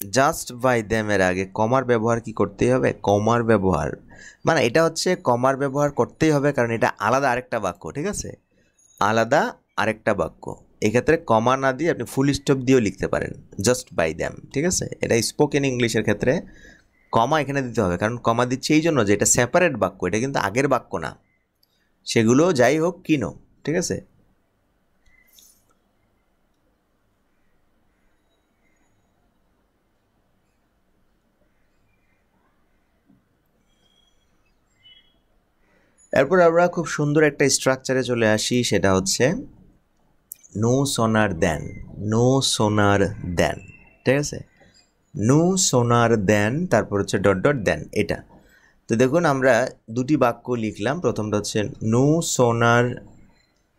জাস্ট বাই দেম এর আগে কমার ব্যবহার কি করতেই হবে, কমার ব্যবহার, মানে এটা হচ্ছে কমার ব্যবহার করতেই হবে, কারণ এটা আলাদা আরেকটা বাক্য, ঠিক আছে, আলাদা আরেকটা বাক্য। এক্ষেত্রে কমা না দিয়ে আপনি ফুল স্টপ দিয়েও লিখতে পারেন, জাস্ট বাই দ্যাম, ঠিক আছে। এটা স্পোকেন ইংলিশের ক্ষেত্রে কমা এখানে দিতে হবে, কারণ কমা দিচ্ছে এই জন্য যে এটা সেপারেট বাক্য, এটা কিন্তু আগের বাক্য না, সেগুলো যাই হোক কিনো, ঠিক আছে। এরপর আমরা খুব সুন্দর একটা স্ট্রাকচারে চলে আসি, সেটা হচ্ছে নো সোনার দেন, নো সোনার দেন, ঠিক আছে। নো সোনার দেন, তারপর হচ্ছে ডট ডট দেন, এটা। তো দেখুন আমরা দুটি বাক্য লিখলাম, প্রথমটা হচ্ছে no sooner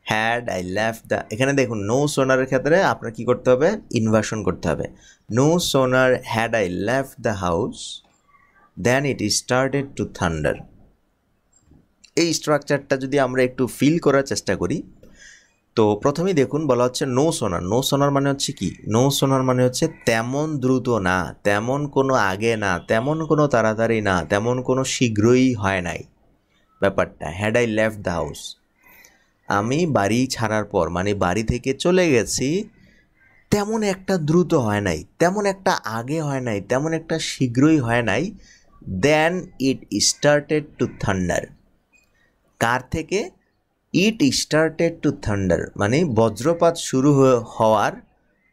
had I left the, এখানে দেখুন নো সোনারের ক্ষেত্রে আপনার কী করতে হবে, ইনভার্সন করতে হবে। No sooner had I left the house then it started to thunder. এই স্ট্রাকচারটা যদি আমরা একটু ফিল করার চেষ্টা করি, তো প্রথমেই দেখুন বলা হচ্ছে নো সোনার। নো সোনার মানে হচ্ছে কি? নো সোনার মানে হচ্ছে তেমন দ্রুত না, তেমন কোনো আগে না, তেমন কোনো তাড়াতাড়ি না, তেমন কোনো শীঘ্রই হয় নাই ব্যাপারটা। Had I left the house, আমি বাড়ি ছাড়ার পর মানে বাড়ি থেকে চলে গেছি, তেমন একটা দ্রুত হয় নাই, তেমন একটা আগে হয় নাই, তেমন একটা শীঘ্রই হয় নাই। দেন ইট স্টার্টেড টু থান্ডার। কার থেকে? ইট স্টার্টেড টু থান্ডার মানে বজ্রপাত শুরু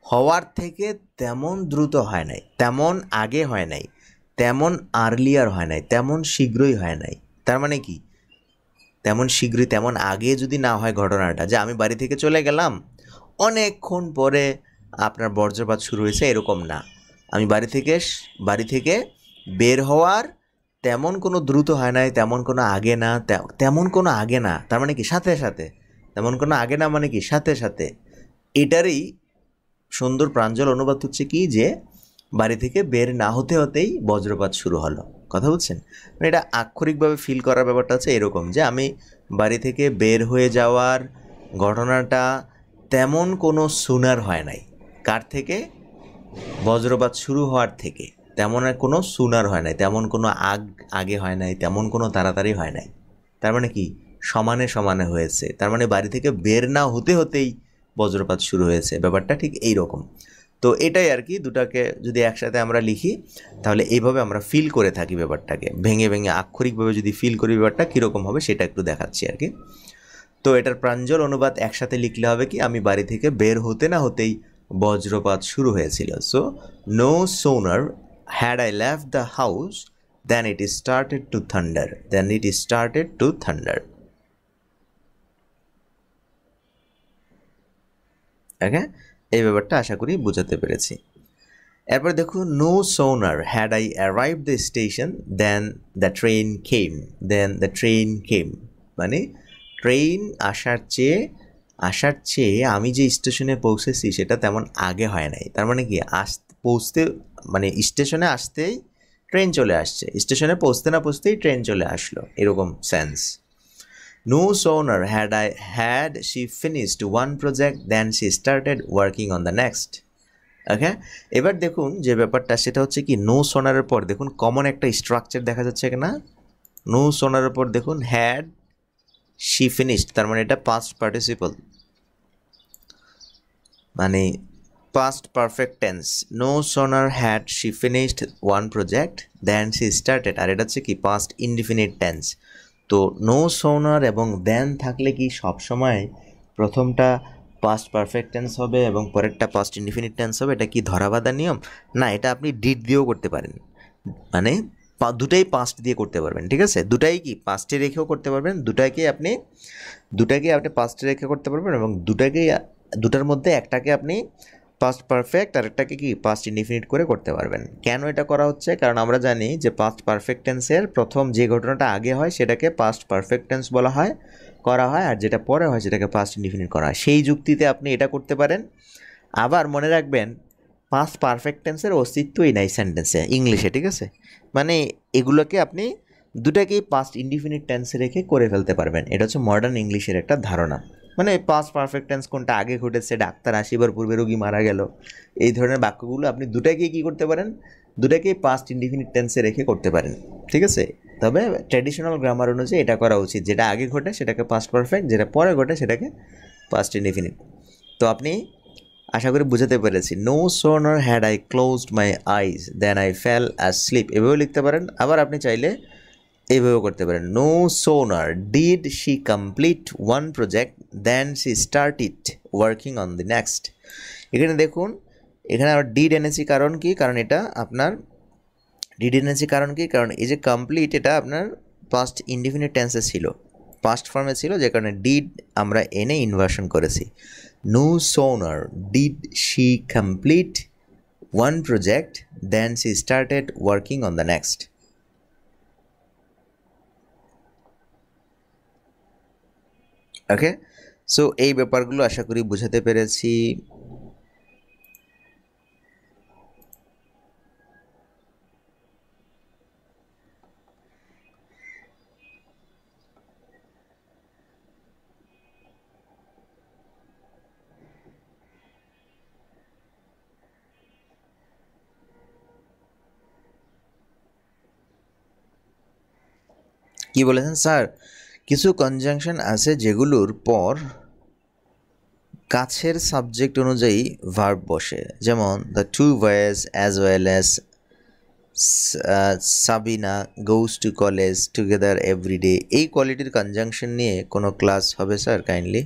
হওয়ার থেকে তেমন দ্রুত হয় নাই, তেমন আগে হয় নাই, তেমন আর্লিয়ার হয় নাই, তেমন শীঘ্রই হয় নাই। তার মানে কি? তেমন শীঘ্রই তেমন আগে যদি না হয় ঘটনাটা, যে আমি বাড়ি থেকে চলে গেলাম অনেকক্ষণ পরে আপনার বজ্রপাত শুরু হয়েছে, এরকম না। আমি বাড়ি থেকে বের হওয়ার তেমন কোনো দ্রুত হয় নাই, তেমন কোনো আগে না, তেমন কোনো আগে না, তার মানে কি? সাথে সাথে। তেমন কোনো আগে না মানে কি? সাথে সাথে। এটারই সুন্দর প্রাঞ্জল অনুবাদ হচ্ছে কি, যে বাড়ি থেকে বের না হতে হতেই বজ্রপাত শুরু হলো। কথা বুঝছেন? মানে এটা আক্ষরিকভাবে ফিল করার ব্যাপারটা হচ্ছে এরকম, যে আমি বাড়ি থেকে বের হয়ে যাওয়ার ঘটনাটা তেমন কোনো সুনার হয় নাই। কার থেকে? বজ্রপাত শুরু হওয়ার থেকে তেমন কোনো সুনার হয় নাই, তেমন কোনো আগে হয় নাই, তেমন কোনো তাড়াতাড়ি হয় নাই। তার মানে কি? সমানে সমানে হয়েছে। তার মানে বাড়ি থেকে বের না হতে হতেই বজ্রপাত শুরু হয়েছে। ব্যাপারটা ঠিক এই রকম। তো এটাই আর কি, দুটাকে যদি একসাথে আমরা লিখি তাহলে এইভাবে আমরা ফিল করে থাকি ব্যাপারটাকে। ভেঙে ভেঙে আক্ষরিকভাবে যদি ফিল করি ব্যাপারটা কীরকম হবে সেটা একটু দেখাচ্ছি আর কি। তো এটার প্রাঞ্জল অনুবাদ একসাথে লিখলে হবে কি, আমি বাড়ি থেকে বের হতে না হতেই বজ্রপাত শুরু হয়েছিল। So no sooner had I left the house then it started to thunder, then it started to thunder. Okay, এই ব্যাপারটা আশা করি বোঝাতে পেরেছি। এরপর দেখুন, no sooner had I arrive the station then the train came. মানে ট্রেন আসার চেয়ে আমি যে স্টেশনে পৌঁছেছি সেটা তেমন আগে হয় নাই। তার মানে কি? মানে স্টেশনে আসতেই ট্রেন চলে আসছে, স্টেশনে পৌঁছতে না পৌঁছতেই ট্রেন চলে আসলো, এরকম sense. No sooner had she finished one project than she started working on the next. ওকে, এবার দেখুন যে ব্যাপারটা সেটা হচ্ছে কি, নো সোনারের পর দেখুন কমন একটা স্ট্রাকচার দেখা যাচ্ছে কিনা। নো সোনারের পর দেখুন হ্যাড শি ফিনিশড, তার মানে এটা পাস্ট পার্টিসিপল, মানে past perfect tense. No sooner had she finished one project then she started, আর এটা হচ্ছে কি পাস্ট ইনডিফিনিট টেন্স। তো নো সোনার এবং দেন থাকলে কি সবসময় প্রথমটা পাস্ট পারফেক্ট টেন্স হবে এবং পরেরটা পাস্ট ইনডিফিনিট টেন্স হবে? এটা কি ধরাবাঁধা নিয়ম? না, এটা আপনি ডিড দিয়েও করতে পারেন, মানে দুটাই পাস্ট দিয়ে করতে পারবেন। ঠিক আছে, দুটাই কি পাস্টে রেখেও করতে পারবেন, দুটাকেই আপনি পাস্টে রেখে করতে পারবেন, এবং দুটার মধ্যে একটাকে আপনি পাস্ট পারফেক্ট আর একটাকে কি পাস্ট ইনডিফিনিট করে করতে পারবেন। কেন এটা করা হচ্ছে? কারণ আমরা জানি যে পাস্ট পারফেক্ট টেন্সের প্রথম যে ঘটনাটা আগে হয় সেটাকে পাস্ট পারফেক্ট টেন্স বলা হয়, করা হয়, আর যেটা পরে হয় সেটাকে পাস্ট ইনডিফিনিট করা হয়। সেই যুক্তিতে আপনি এটা করতে পারেন। আবার মনে রাখবেন, পাস্ট পারফেক্ট টেন্সের অস্তিত্বই নাই সেন্টেন্সে, ইংলিশে। ঠিক আছে, মানে এগুলোকে আপনি দুটাকেই পাস্ট ইনডিফিনিট টেন্সে রেখে করে ফেলতে পারবেন। এটা হচ্ছে মডার্ন ইংলিশের একটা ধারণা। মানে পাস্ট পারফেক্ট টেন্স কোনটা আগে ঘটেছে, ডাক্তার আসিবার পূর্বে রোগী মারা গেল, এই ধরনের বাক্যগুলো আপনি দুটাকেই কী করতে পারেন? দুটাকেই পাস্ট ইনডিফিনিট টেন্সে রেখে করতে পারেন। ঠিক আছে, তবে ট্র্যাডিশনাল গ্রামার অনুযায়ী এটা করা উচিত, যেটা আগে ঘটে সেটাকে পাস্ট পারফেক্ট, যেটা পরে ঘটে সেটাকে পাস্ট ইনডিফিনিট। তো আপনি আশা করি বুঝাতে পেরেছি। No sooner had I closed my eyes then I fell asleep, এভাবেও লিখতে পারেন। আবার আপনি চাইলে এইভাবেও করতে পারেন, no sooner did she complete one project then she started working on the next. এখানে দেখুন, এখানে আবার ডিড এনেছি, কারণ কি? কারণ এটা আপনার ডিড এনেছি কারণ কি? কারণ এই যে কমপ্লিট, এটা আপনার পাস্ট ইনডিফিনিট টেন্সে ছিল, পাস্ট ফর্মে ছিল, যে কারণে ডিড আমরা এনে ইনভার্সন করেছি। No sooner did she complete one project then she started working on the next. Okay, so এই ব্যাপারগুলো আশা করি বোঝাতে পেরেছি। কি বলেছেন স্যার, কিছু কনজাংশন আছে যেগুলোর পর কাছের সাবজেক্ট অনুযায়ী ভার্ব বসে, যেমন the two boys as well as Sabina goes to college together everyday. এই কোয়ালিটির কনজাংশন নিয়ে কোনো ক্লাস হবে স্যার কাইন্ডলি?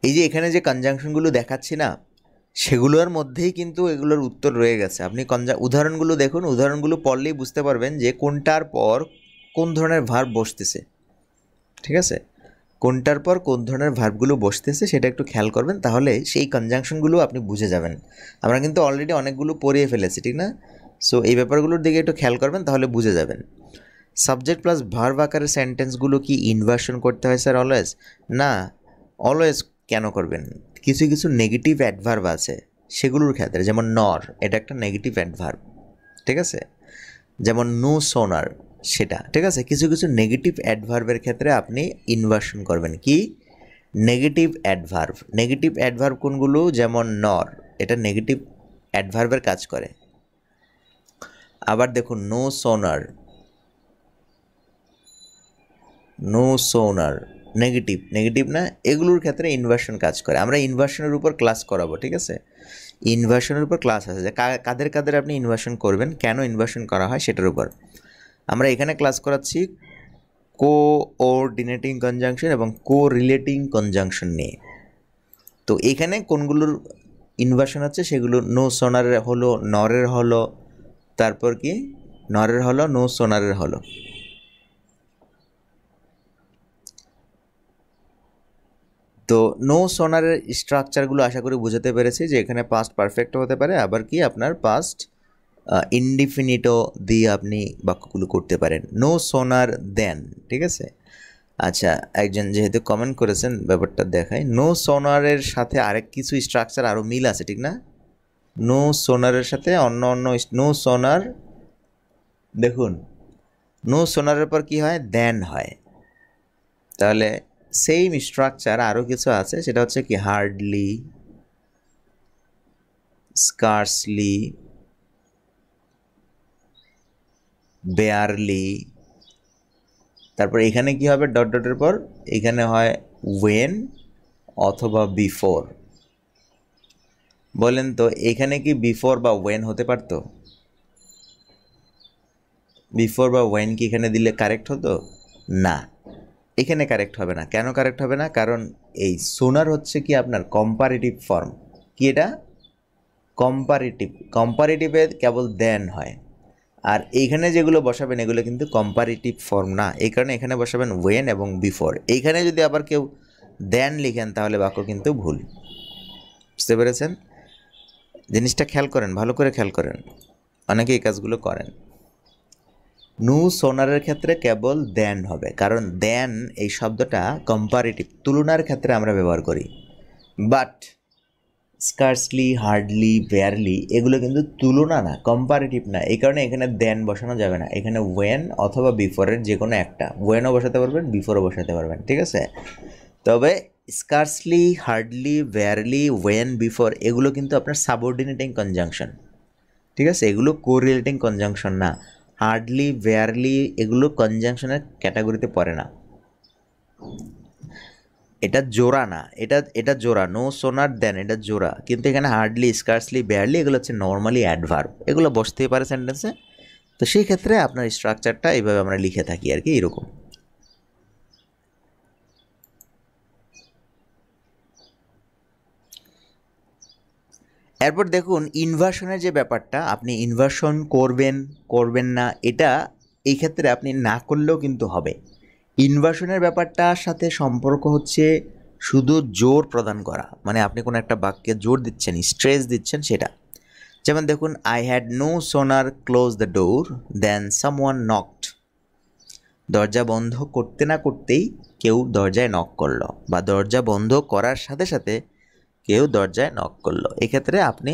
এই যে এখানে যে কনজাংশনগুলো দেখাচ্ছি না, সেগুলোর মধ্যেই কিন্তু এগুলোর উত্তর রয়ে গেছে। আপনি উদাহরণগুলো দেখুন, উদাহরণগুলো পড়লেই বুঝতে পারবেন যে কোনটার পর কোন ধরনের ভার্ব বসতেছে। ঠিক আছে, কোনটার পর কোন ধরনের ভার্বগুলো বসতেছে সেটা একটু খেয়াল করবেন, তাহলে সেই কনজাংশনগুলো আপনি বুঝে যাবেন। আমরা কিন্তু অলরেডি অনেকগুলো পড়িয়ে ফেলেছি, ঠিক না? সো এই ব্যাপারগুলোর দিকে একটু খেয়াল করবেন, তাহলে বুঝে যাবেন। সাবজেক্ট প্লাস ভার্ব আকারের সেন্টেন্সগুলো কি ইনভার্সন করতে হয় স্যার অলওয়েজ? না, অলওয়েজ কেন করবেন? কিছু কিছু নেগেটিভ অ্যাডভার্ব আছে সেগুলোর ক্ষেত্রে, যেমন নর, এটা একটা নেগেটিভ অ্যাডভার্ব, ঠিক আছে? যেমন নো সোনার, সেটা ঠিক আছে। কিছু কিছু নেগেটিভ অ্যাডভার্বের ক্ষেত্রে আপনি ইনভার্সন করবেন। কি? Negative adverb. নেগেটিভ অ্যাডভার্ব কোনগুলো? যেমন নর, এটা নেগেটিভ অ্যাডভার্বের কাজ করে। আবার দেখুন নো সোনার, নো সোনার নেগেটিভ, নেগেটিভ না, এগুলোর ক্ষেত্রে ইনভার্সন কাজ করে। আমরা ইনভার্সনের উপর ক্লাস করাবো, ঠিক আছে? ইনভার্সনের উপর ক্লাস আছে যে কাদের কাদের আপনি ইনভার্সন করবেন, কেন ইনভার্সন করা হয় সেটার উপর। আমরা এখানে ক্লাস করাচ্ছি কোঅর্ডিনেটিং কনজাংশন এবং কোরিলেটিং কনজাংশন নিয়ে। তো এখানে কোনগুলোর ইনভার্সন হচ্ছে সেগুলো নো সোনারের হলো, নরের হলো, তারপর কি নরের হলো, নো সোনারের হলো। তো নো সোনারের স্ট্রাকচারগুলো আশা করি বুঝাতে পেরেছি যে এখানে পাস্ট পারফেক্টও হতে পারে, আবার কি আপনার পাস্ট ইনডিফিনিটও দিয়ে আপনি বাক্যগুলো করতে পারেন। নো সোনার দেন, ঠিক আছে? আচ্ছা, একজন যেহেতু কমেন্ট করেছেন ব্যাপারটা দেখায়, নো সোনারের সাথে আরেক কিছু স্ট্রাকচার আরও মিল আছে, ঠিক না? নো সোনারের সাথে অন্য অন্য নো সোনার, দেখুন নো সোনারের পর কি হয়? দেন হয়। তাহলে সেম স্ট্রাকচার আরও কিছু আছে, সেটা হচ্ছে কি হার্ডলি, স্কার্সলি, বেয়ারলি। তারপর এখানে কি হবে? ডট ডটের পর এখানে হয় ওয়েন অথবা বিফোর। বলেন তো এখানে কি বিফোর বা ওয়েন হতে পারতো? বিফোর বা ওয়েন কি এখানে দিলে কারেক্ট হতো? না, এখানে কারেক্ট হবে না। কেন কারেক্ট হবে না? কারণ এই সোনার হচ্ছে কি আপনার কম্পারেটিভ ফর্ম। কি এটা? কম্পারেটিভ। কম্পারেটিভে কেবল দেন হয়, আর এইখানে যেগুলো বসাবেন এগুলো কিন্তু কম্পারেটিভ ফর্ম না, এই কারণে এখানে বসাবেন ওয়েন এবং বিফোর। এইখানে যদি আবার কেউ দেন লিখেন তাহলে বাক্য কিন্তু ভুল। বুঝতে পেরেছেন? জিনিসটা খেয়াল করেন, ভালো করে খেয়াল করেন, অনেকে এই কাজগুলো করেন। নো সোনারের ক্ষেত্রে কেবল দেন হবে, কারণ দেন এই শব্দটা কম্পারেটিভ, তুলনার ক্ষেত্রে আমরা ব্যবহার করি। বাট স্কার্সলি, হার্ডলি, বেয়ারলি এগুলো কিন্তু তুলনা না, কম্পারেটিভ না, এই কারণে এখানে দেন বসানো যাবে না। এখানে ওয়েন অথবা বিফোরের যে কোনো একটা, ওয়েনও বসাতে পারবেন, বিফোরও বসাতে পারবেন, ঠিক আছে? তবে scarcely, hardly, barely, when, before এগুলো কিন্তু আপনার সাবঅর্ডিনেটিং কনজাংশন, ঠিক আছে? এগুলো কোরিলেটিং কনজাংশন না। হার্ডলি, বেয়ারলি এগুলো কনজাংশনের ক্যাটাগরিতে পড়ে না। এটা জোড়া না, এটা জোড়া। নো সোনার দেন এটা জোড়া, কিন্তু এখানে হার্ডলি, স্কার্সলি, বেয়ারলি এগুলো হচ্ছে নর্মালি অ্যাডভার্ব, এগুলো বসতেই পারে সেন্টেন্সে। তো সেই ক্ষেত্রে আপনার স্ট্রাকচারটা এইভাবে আমরা লিখে থাকি আর কি, এরকম। এরপর দেখুন ইনভার্সনের যে ব্যাপারটা, আপনি ইনভার্সন করবেন করবেন না, এটা এই ক্ষেত্রে আপনি না করলেও কিন্তু হবে। ইনভার্সনের ব্যাপারটার সাথে সম্পর্ক হচ্ছে শুধু জোর প্রদান করা, মানে আপনি কোনো একটা বাক্যে জোর দিচ্ছেন, স্ট্রেস দিচ্ছেন, সেটা। যেমন দেখুন, I had no sooner close the door then someone knocked. দরজা বন্ধ করতে না করতেই কেউ দরজায় নক করলো, বা দরজা বন্ধ করার সাথে সাথে কেউ দরজায় নক করলো। এক্ষেত্রে আপনি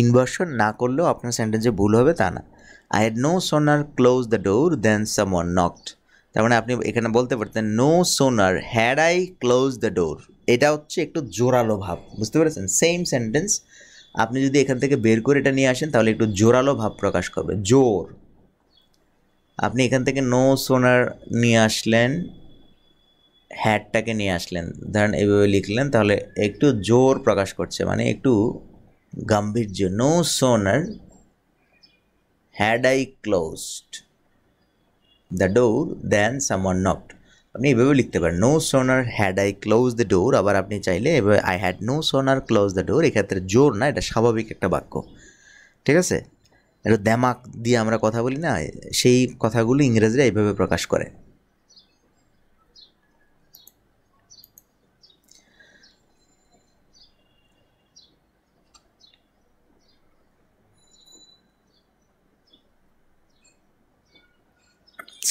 ইনভার্সন না করলেও আপনার সেন্টেন্সে ভুল হবে তা না। I had no sooner close the door then someone knocked, তার মানে আপনি এখানে বলতে পারতেন no sooner had I close the door. এটা হচ্ছে একটু জোরালো ভাব, বুঝতে পেরেছেন? সেম সেন্টেন্স আপনি যদি এখান থেকে বের করে এটা নিয়ে আসেন তাহলে একটু জোরালো ভাব প্রকাশ করবে, জোর। আপনি এখান থেকে নো সোনার নিয়ে আসলেন, হ্যাডটাকে নিয়ে আসলেন, ধরেন এইভাবে লিখলেন, তাহলে একটু জোর প্রকাশ করছে, মানে একটু গাম্ভীর্য। No sooner had I closed the door then someone knocked. আপনি এভাবে লিখতে পারেন, no sooner had I close the door. আবার আপনি চাইলে এভাবে I had no sooner close the door. এক্ষেত্রে জোর না, এটা স্বাভাবিক একটা বাক্য, ঠিক আছে? এটা দেমাক দিয়ে আমরা কথা বলি না, সেই কথাগুলো ইংরেজরা এইভাবে প্রকাশ করে।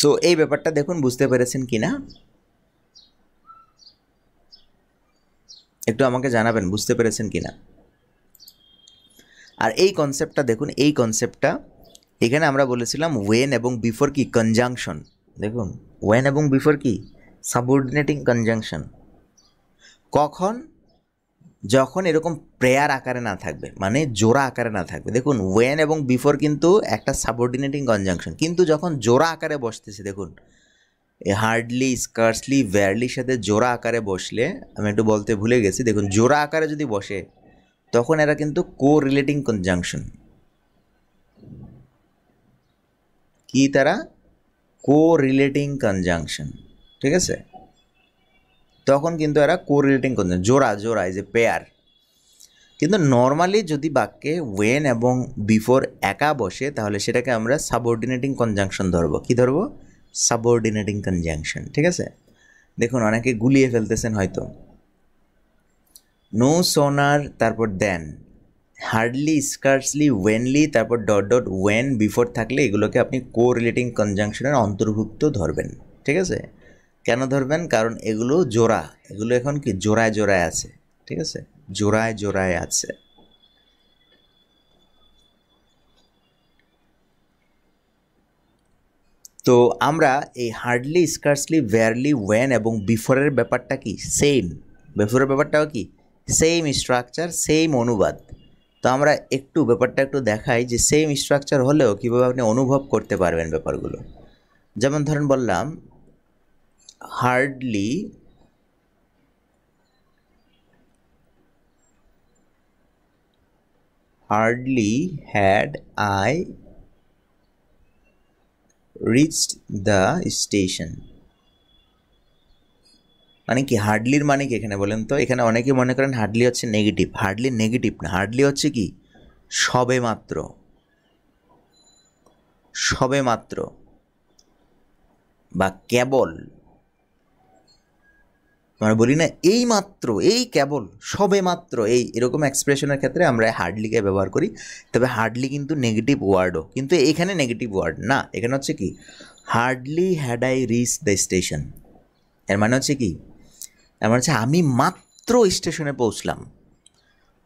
সো এই ব্যাপারটা দেখুন, বুঝতে পেরেছেন কি না একটু আমাকে জানাবেন, বুঝতে পেরেছেন কি না। আর এই কনসেপ্টটা দেখুন, এই কনসেপ্টটা এখানে আমরা বলেছিলাম ওয়েন এবং বিফোর কি কনজাংশন। দেখুন ওয়েন এবং বিফোর কি সাবঅর্ডিনেটিং কনজাংশন। কখন? যখন এরকম প্রেয়ার আকারে না থাকবে, মানে জোড়া আকারে না থাকবে। দেখুন ওয়েন এবং বিফোর কিন্তু একটা সাবঅর্ডিনেটিং কনজাংশন, কিন্তু যখন জোড়া আকারে বসতেছে, দেখুন হার্ডলি, স্কার্সলি, ভ্যারলির সাথে জোড়া আকারে বসলে, আমি একটু বলতে ভুলে গেছি, দেখুন জোড়া আকারে যদি বসে তখন এরা কিন্তু কো রিলেটিং কনজাংশন। কি তারা? কো রিলেটিং কনজাংশন, ঠিক আছে? তখন কিন্তু এরা কো রিলেটিং কনজাংশন, জোড়া জোড়া, এই যে পেয়ার। কিন্তু নর্মালি যদি বাক্যে ওয়েন এবং বিফোর একা বসে, তাহলে সেটাকে আমরা সাবঅর্ডিনেটিং কনজাংশন ধরবো। কি ধরবো? সাবঅর্ডিনেটিং কনজাংশন, ঠিক আছে? দেখুন অনেকে গুলিয়ে ফেলতেছেন হয়তো। নো সোনার, তারপর দেন, হার্ডলি, স্কার্সলি, ওয়েনলি, তারপর ডট ডট, ওয়েন বিফোর থাকলে এগুলোকে আপনি কো রিলেটিং কনজাংশনের অন্তর্ভুক্ত ধরবেন, ঠিক আছে? কেন ধরবেন? কারণ এগুলো জোড়া, এগুলো এখন কি জোড়ায় জোড়ায় আছে, ঠিক আছে? জোড়ায় জোড়ায় আছে। তো আমরা এই হার্ডলি, স্কার্সলি, ভেয়ারলি, ওয়েন এবং বিফোরের ব্যাপারটা কি সেম। বিফোরের ব্যাপারটাও কি সেম স্ট্রাকচার, সেম অনুবাদ। তো আমরা একটু ব্যাপারটা একটু দেখাই যে সেম স্ট্রাকচার হলেও কীভাবে আপনি অনুভব করতে পারবেন ব্যাপারগুলো। যেমন ধরেন বললাম hardly had I reached the station. মানে কি হার্ডলির মানে কি এখানে বলেন তো? এখানে অনেকে মনে করেন হার্ডলি হচ্ছে নেগেটিভ। হার্ডলি নেগেটিভ না, হার্ডলি হচ্ছে কি সবে মাত্র, সবে মাত্র বা কেবল। আমরা বলি না এই মাত্র, এই কেবল, সবে মাত্র, এই এরকম এক্সপ্রেশনের ক্ষেত্রে আমরা হার্ডলিকে ব্যবহার করি। তবে হার্ডলি কিন্তু নেগেটিভ ওয়ার্ডও, কিন্তু এখানে নেগেটিভ ওয়ার্ড না। এখানে হচ্ছে কি hardly had I reach the station. এর মানে হচ্ছে কি, এর মানে হচ্ছে আমি মাত্র স্টেশনে পৌঁছলাম,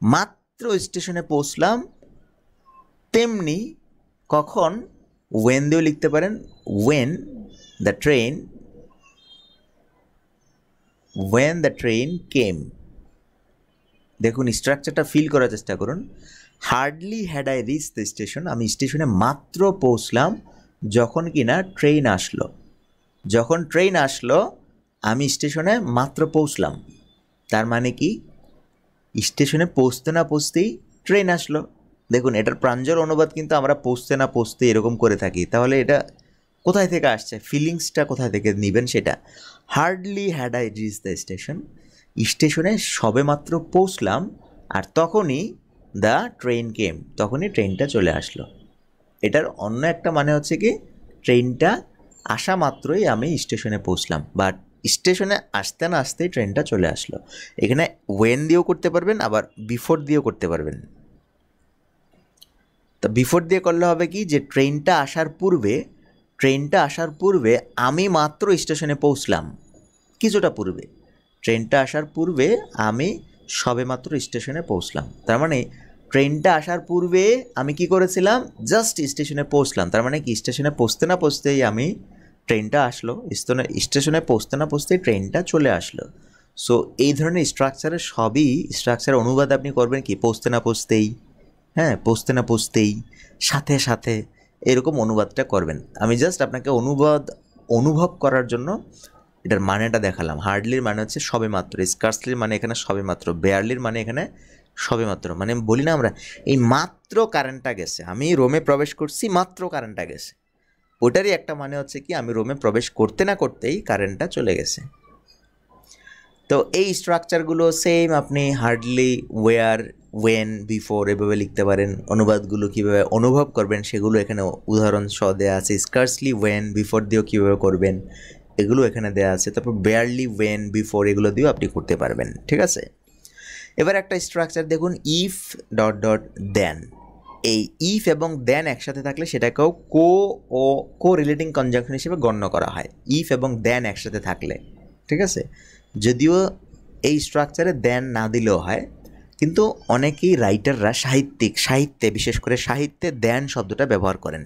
মাত্র স্টেশনে পৌঁছলাম। তেমনি কখন? ওয়েন দিয়েও লিখতে পারেন, ওয়েন দ্য ট্রেন কেম। দেখুন স্ট্রাকচারটা ফিল করার চেষ্টা করুন। Hardly had I reach the station, আমি স্টেশনে মাত্র পৌঁছলাম যখন কি না ট্রেন আসলো। যখন ট্রেন আসলো আমি স্টেশনে মাত্র পৌঁছলাম। তার মানে কি স্টেশনে পৌঁছতে না পৌঁছতেই ট্রেন আসলো। দেখুন এটার প্রাঞ্জল অনুবাদ কিন্তু আমরা পৌঁছতে না পৌঁছতে এরকম করে থাকি। তাহলে এটা কোথায় থেকে আসছে, ফিলিংসটা কোথায় থেকে নেবেন সেটা। Hardly had I reach the station, স্টেশনে সবে মাত্র পৌঁছলাম আর তখনই দ্য ট্রেন কেম, তখনই ট্রেনটা চলে আসলো। এটার অন্য একটা মানে হচ্ছে কি ট্রেনটা আসা মাত্রই আমি স্টেশনে পৌঁছলাম, বাট স্টেশনে আসতে না আসতেই ট্রেনটা চলে আসলো। এখানে ওয়েন দিয়েও করতে পারবেন, আবার বিফোর দিয়েও করতে পারবেন। তো বিফোর দিয়ে করলে হবে কি যে ট্রেনটা আসার পূর্বে আমি মাত্র স্টেশনে পৌঁছলাম, কিছুটা পূর্বে, ট্রেনটা আসার পূর্বে আমি সবে মাত্র স্টেশনে পৌঁছলাম। তার মানে ট্রেনটা আসার পূর্বে আমি কি করেছিলাম, জাস্ট স্টেশনে পৌঁছলাম। তার মানে কি স্টেশনে পৌঁছতে না পৌঁছতেই আমি ট্রেনটা আসলো, স্টেশনে পৌঁছতে না পৌঁছতেই ট্রেনটা চলে আসলো। সো এই ধরনের স্ট্রাকচারের সবই স্ট্রাকচারের অনুবাদ আপনি করবেন কি পৌঁছতে না পৌঁছতেই, হ্যাঁ পৌঁছতে না পৌঁছতেই, সাথে সাথে, এরকম অনুবাদটা করবেন। আমি জাস্ট আপনাকে অনুভব করার জন্য এটার মানেটা দেখালাম। হার্ডলির মানে হচ্ছে সবেমাত্র, স্কার্সলির মানে এখানে সবেমাত্র, বেয়ারলির মানে এখানে সবেমাত্র। মানে বলি না আমরা এই মাত্র কারেন্টটা গেছে, আমি রোমে প্রবেশ করছি মাত্র কারেন্টটা গেছে, ওটারই একটা মানে হচ্ছে কি আমি রোমে প্রবেশ করতে না করতেই কারেন্টটা চলে গেছে। তো এই স্ট্রাকচারগুলো সেম আপনি হার্ডলি, ওয়ার, ওয়েন, বিফোর এভাবে লিখতে পারেন। অনুবাদগুলো কীভাবে অনুভব করবেন সেগুলো এখানে উদাহরণ সহ দেওয়া আছে। স্কার্সলি, ওয়েন, বিফোর দিয়েও কীভাবে করবেন এগুলো এখানে দেওয়া আছে। তারপর বেয়ারলি, ওয়েন, বিফোর এগুলো দিয়েও আপনি করতে পারবেন, ঠিক আছে। এবার একটা স্ট্রাকচার দেখুন, ইফ ডট ডট দেন। এই ইফ এবং দেন একসাথে থাকলে সেটাকেও কো রিলেটিং কনজাংশন হিসেবে গণ্য করা হয়, ইফ এবং দেন একসাথে থাকলে, ঠিক আছে। যদিও এই স্ট্রাকচারে দেন না দিলেও হয়, কিন্তু অনেকেই রাইটাররা সাহিত্যে বিশেষ করে সাহিত্যে দেন শব্দটা ব্যবহার করেন।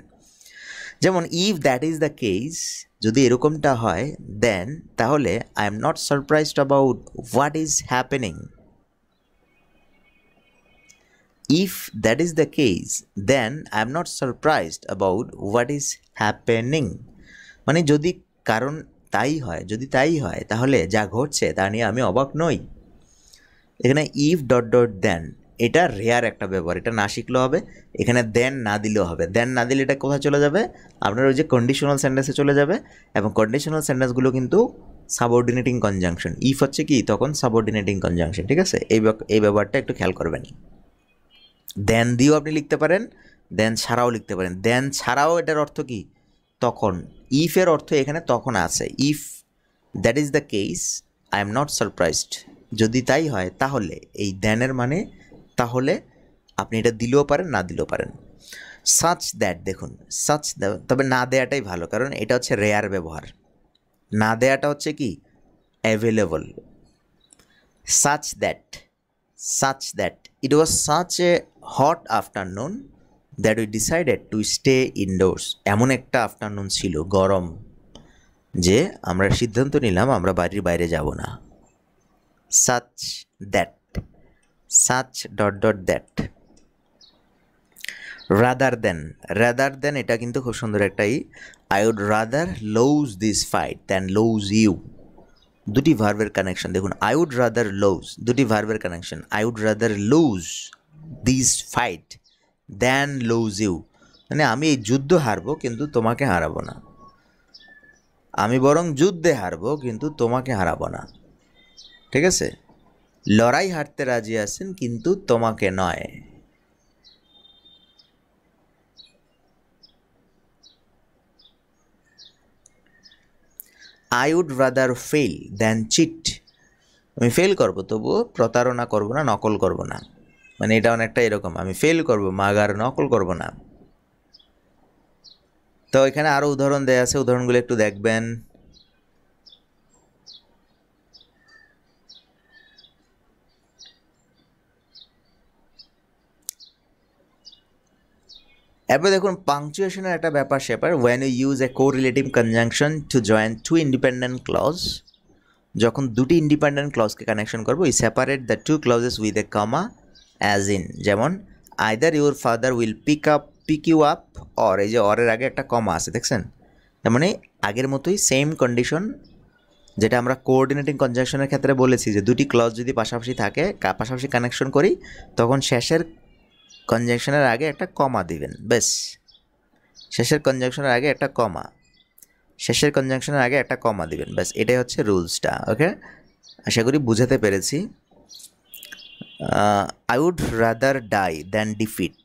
যেমন if that is the case, যদি এরকমটা হয় দেন, তাহলে I am not surprised about what is happening. If that is the case, then I am not surprised about what is happening. মানে যদি কারণ তাই হয়, যদি তাই হয় তাহলে যা ঘটছে তা নিয়ে আমি অবাক নই। এখানে ইফ ডট ডট দেন এটা রেয়ার একটা ব্যবহার, এটা না শিখলেও হবে। এখানে দেন না দিলেও হবে। দেন না দিলে এটা কোথায় চলে যাবে, আপনার ওই যে কন্ডিশনাল সেন্টেন্সে চলে যাবে, এবং কন্ডিশনাল সেন্টেন্সগুলো কিন্তু সাবঅর্ডিনেটিং কনজাংশন। ইফ হচ্ছে কি তখন সাবঅর্ডিনেটিং কনজাংশন, ঠিক আছে। এই ব্যাপারটা একটু খেয়াল করবেন। দেন দিয়েও আপনি লিখতে পারেন, দেন ছাড়াও লিখতে পারেন। দেন ছাড়াও এটার অর্থ কি তখন, ইফের অর্থ এখানে তখন আছে। If that is the case I am not surprised, যদি তাই হয় তাহলে, এই দেনের মানে তাহলে, আপনি এটা দিলেও পারেন না দিলেও পারেন। সাচ দ্যাট, দেখুন সাচ, তবে না দেয়াটাই ভালো, কারণ এটা হচ্ছে রেয়ার ব্যবহার। না দেয়াটা হচ্ছে কি available. Such that it was such a hot afternoon that we decided to stay indoors. এমন একটা আফটারনুন ছিল গরম যে আমরা সিদ্ধান্ত নিলাম আমরা বাড়ির বাইরে যাব না। such dot dot that. rather than এটা কিন্তু খুব সুন্দর একটাই। I would rather lose this fight than lose you. দুটি ভার্বের কানেকশন দেখুন, আই উড রাদার লুজ, দুটি ভার্বের connection. I would rather lose this fight than lose you, মানে আমি এই যুদ্ধ হারবো কিন্তু তোমাকে হারাবো না, আমি বরং যুদ্ধে হারবো কিন্তু তোমাকে হারাবো না, ঠিক আছে। লড়াই হারতে রাজি আছেন কিন্তু তোমাকে নয়। I would rather fail than cheat, আমি ফেল করবো তবুও প্রতারণা করবো না, নকল করবো না। মানে এটা অনেকটা এরকম, আমি ফেল করবো মাগার নকল করবো না। তো এখানে আরও উদাহরণ দেওয়া আছে, উদাহরণগুলো একটু দেখবেন। এরপর দেখুন পাংচুয়েশনের একটা ব্যাপার স্যাপার। When you use a correlative conjunction to join two independent clause, যখন দুটি ইন্ডিপেন্ডেন্ট ক্লজকে কানেকশন করবো, we separate the two clauses with a comma, as in, যেমন either your father will pick you up, or, এই যে অরের আগে একটা কমা আছে দেখছেন, তার মানে আগের মতোই সেম কন্ডিশন, যেটা আমরা কোঅর্ডিনেটিং কনজাংশনের ক্ষেত্রে বলেছি যে দুটি ক্লজ যদি পাশাপাশি থাকে, পাশাপাশি কানেকশন করি, তখন শেষের কনজাংশনের আগে একটা কমা দিবেন, বেশ। শেষের কনজাংশনের আগে একটা কমা, শেষের কনজাংশনের আগে একটা কমা দিবেন, ব্যাস। এটাই হচ্ছে রুলসটা, ওকে। আশা করি বুঝাতে পেরেছি। I would rather die than defeat,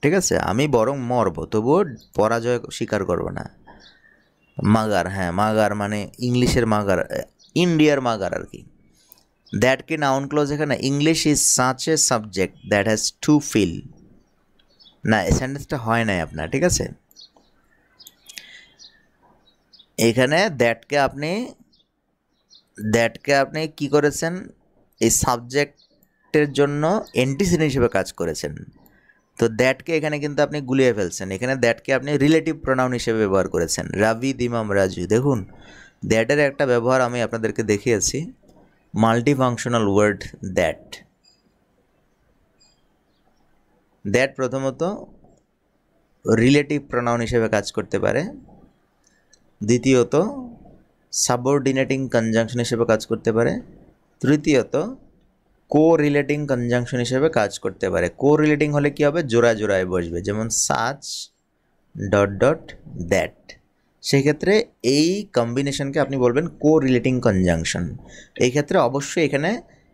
ঠিক আছে, আমি বরং মরব তবুও পরাজয় স্বীকার করব না। মাগার, হ্যাঁ মাগার মানে ইংলিশের মাগার, ইন্ডিয়ার মাগার আর কি। দ্যাট কি নাউন ক্লোজ এখানে, English is such a subject that has to fill, না এই সেন্টেন্সটা হয় নাই আপনার, ঠিক আছে। এখানে দ্যাটকে আপনি কি করেছেন, এই সাবজেক্টের জন্য অ্যান্টিসিডেন্ট হিসেবে কাজ করেছেন। তো দ্যাটকে এখানে কিন্তু আপনি গুলিয়ে ফেলছেন, এখানে দ্যাটকে আপনি রিলেটিভ প্রোনাউন হিসেবে ব্যবহার করেছেন। রাবি, দিমাম, রাজু, দেখুন দ্যাটের একটা ব্যবহার আমি আপনাদেরকে দেখিয়েছি, মাল্টিফাংশনাল ওয়ার্ড দ্যাট প্রথমত রিলেটিভ প্রোনাউন হিসেবে কাজ করতে পারে। দ্বিতীয়ত সাবঅর্ডিনেটিং কনজাংশন হিসেবে কাজ করতে পারে। তৃতীয়ত কো রিলেটিং কনজাংশন হিসেবে কাজ করতে পারে। কো রিলেটিং হলে কি হবে, জোড়া জোড়ায় বসবে, যেমন সাচ ডট ডট দ্যাট। সেক্ষেত্রে এই কম্বিনেশনকে আপনি বলবেন কো রিলেটিং কনজাংশন। এই ক্ষেত্রে অবশ্যই এখানে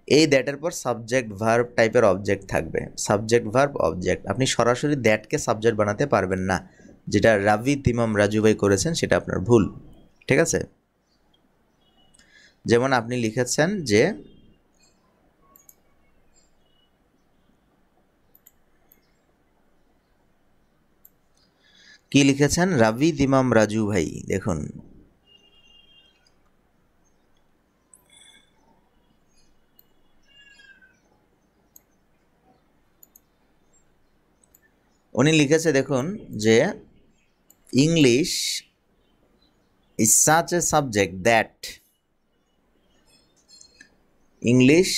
এই দ্যাটের পর সাবজেক্ট ভার্ব টাইপের অবজেক্ট থাকবে, সাবজেক্ট ভার্ব অবজেক্ট। আপনি সরাসরি দ্যাটকে সাবজেক্ট বানাতে পারবেন না, যেটা রাভি তিমাম রাজু ভাই করেছেন সেটা আপনার ভুল, ঠিক আছে। যেমন আপনি লিখেছেন যে কি লিখেছেন, রাভি তিমাম রাজু ভাই, দেখুন উনি লিখেছে, দেখুন যে English is such a subject that, English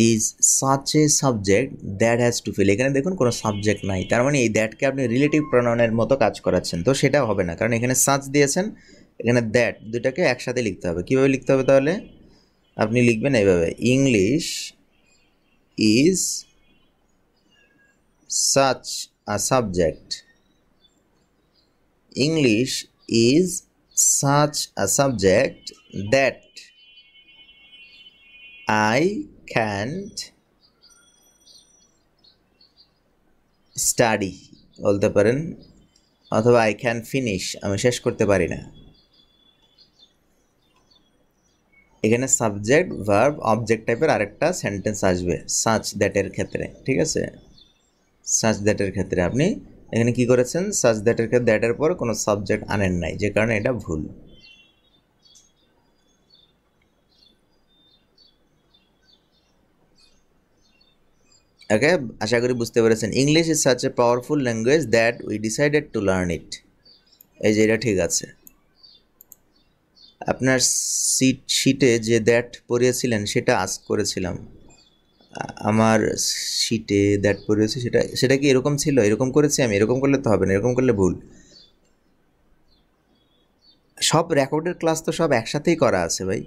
is such a subject that has to fill. এখানে দেখুন কোনো সাবজেক্ট নাই, তার মানে এই দ্যাটকে আপনি রিলেটিভ প্রোনাউনের মতো কাজ করাচ্ছেন, তো সেটা হবে না, কারণ এখানে সাচ দিয়েছেন, এখানে দ্যাট, দুটাকে একসাথে লিখতে হবে। কীভাবে লিখতে হবে তাহলে, আপনি লিখবেন এইভাবে, English is such a subject, English is such a subject that I can't study বলতে পারেন, অথবা I can finish, আমি শেষ করতে পারি না। এখানে সাবজেক্ট ভার্ব অবজেক্ট টাইপের আরেকটা সেন্টেন্স আসবে সাচ দ্যাটের ক্ষেত্রে, ঠিক আছে। সাচ দ্যাটের ক্ষেত্রে আপনি এখানে কি করেছেন, সাচ দ্যাটের ক্ষেত্রে দ্যাটের পর কোনো সাবজেক্ট আনেন নাই, যে কারণে এটা ভুল। ওকে, আশা করি বুঝতে পেরেছেন। English is such a powerful language that we decided to learn it. এই যে এটা ঠিক আছে। আপনার শিটে যে দ্যাট পড়িয়েছিলেন সেটা আস্ক করেছিলাম, আমার শিটে দ্যাট পড়িয়েছি সেটা কি এরকম ছিল, এরকম করেছি আমি, এরকম করলে তো হবে না, এরকম করলে ভুল। সব রেকর্ডের ক্লাস তো সব একসাথেই করা আছে ভাই।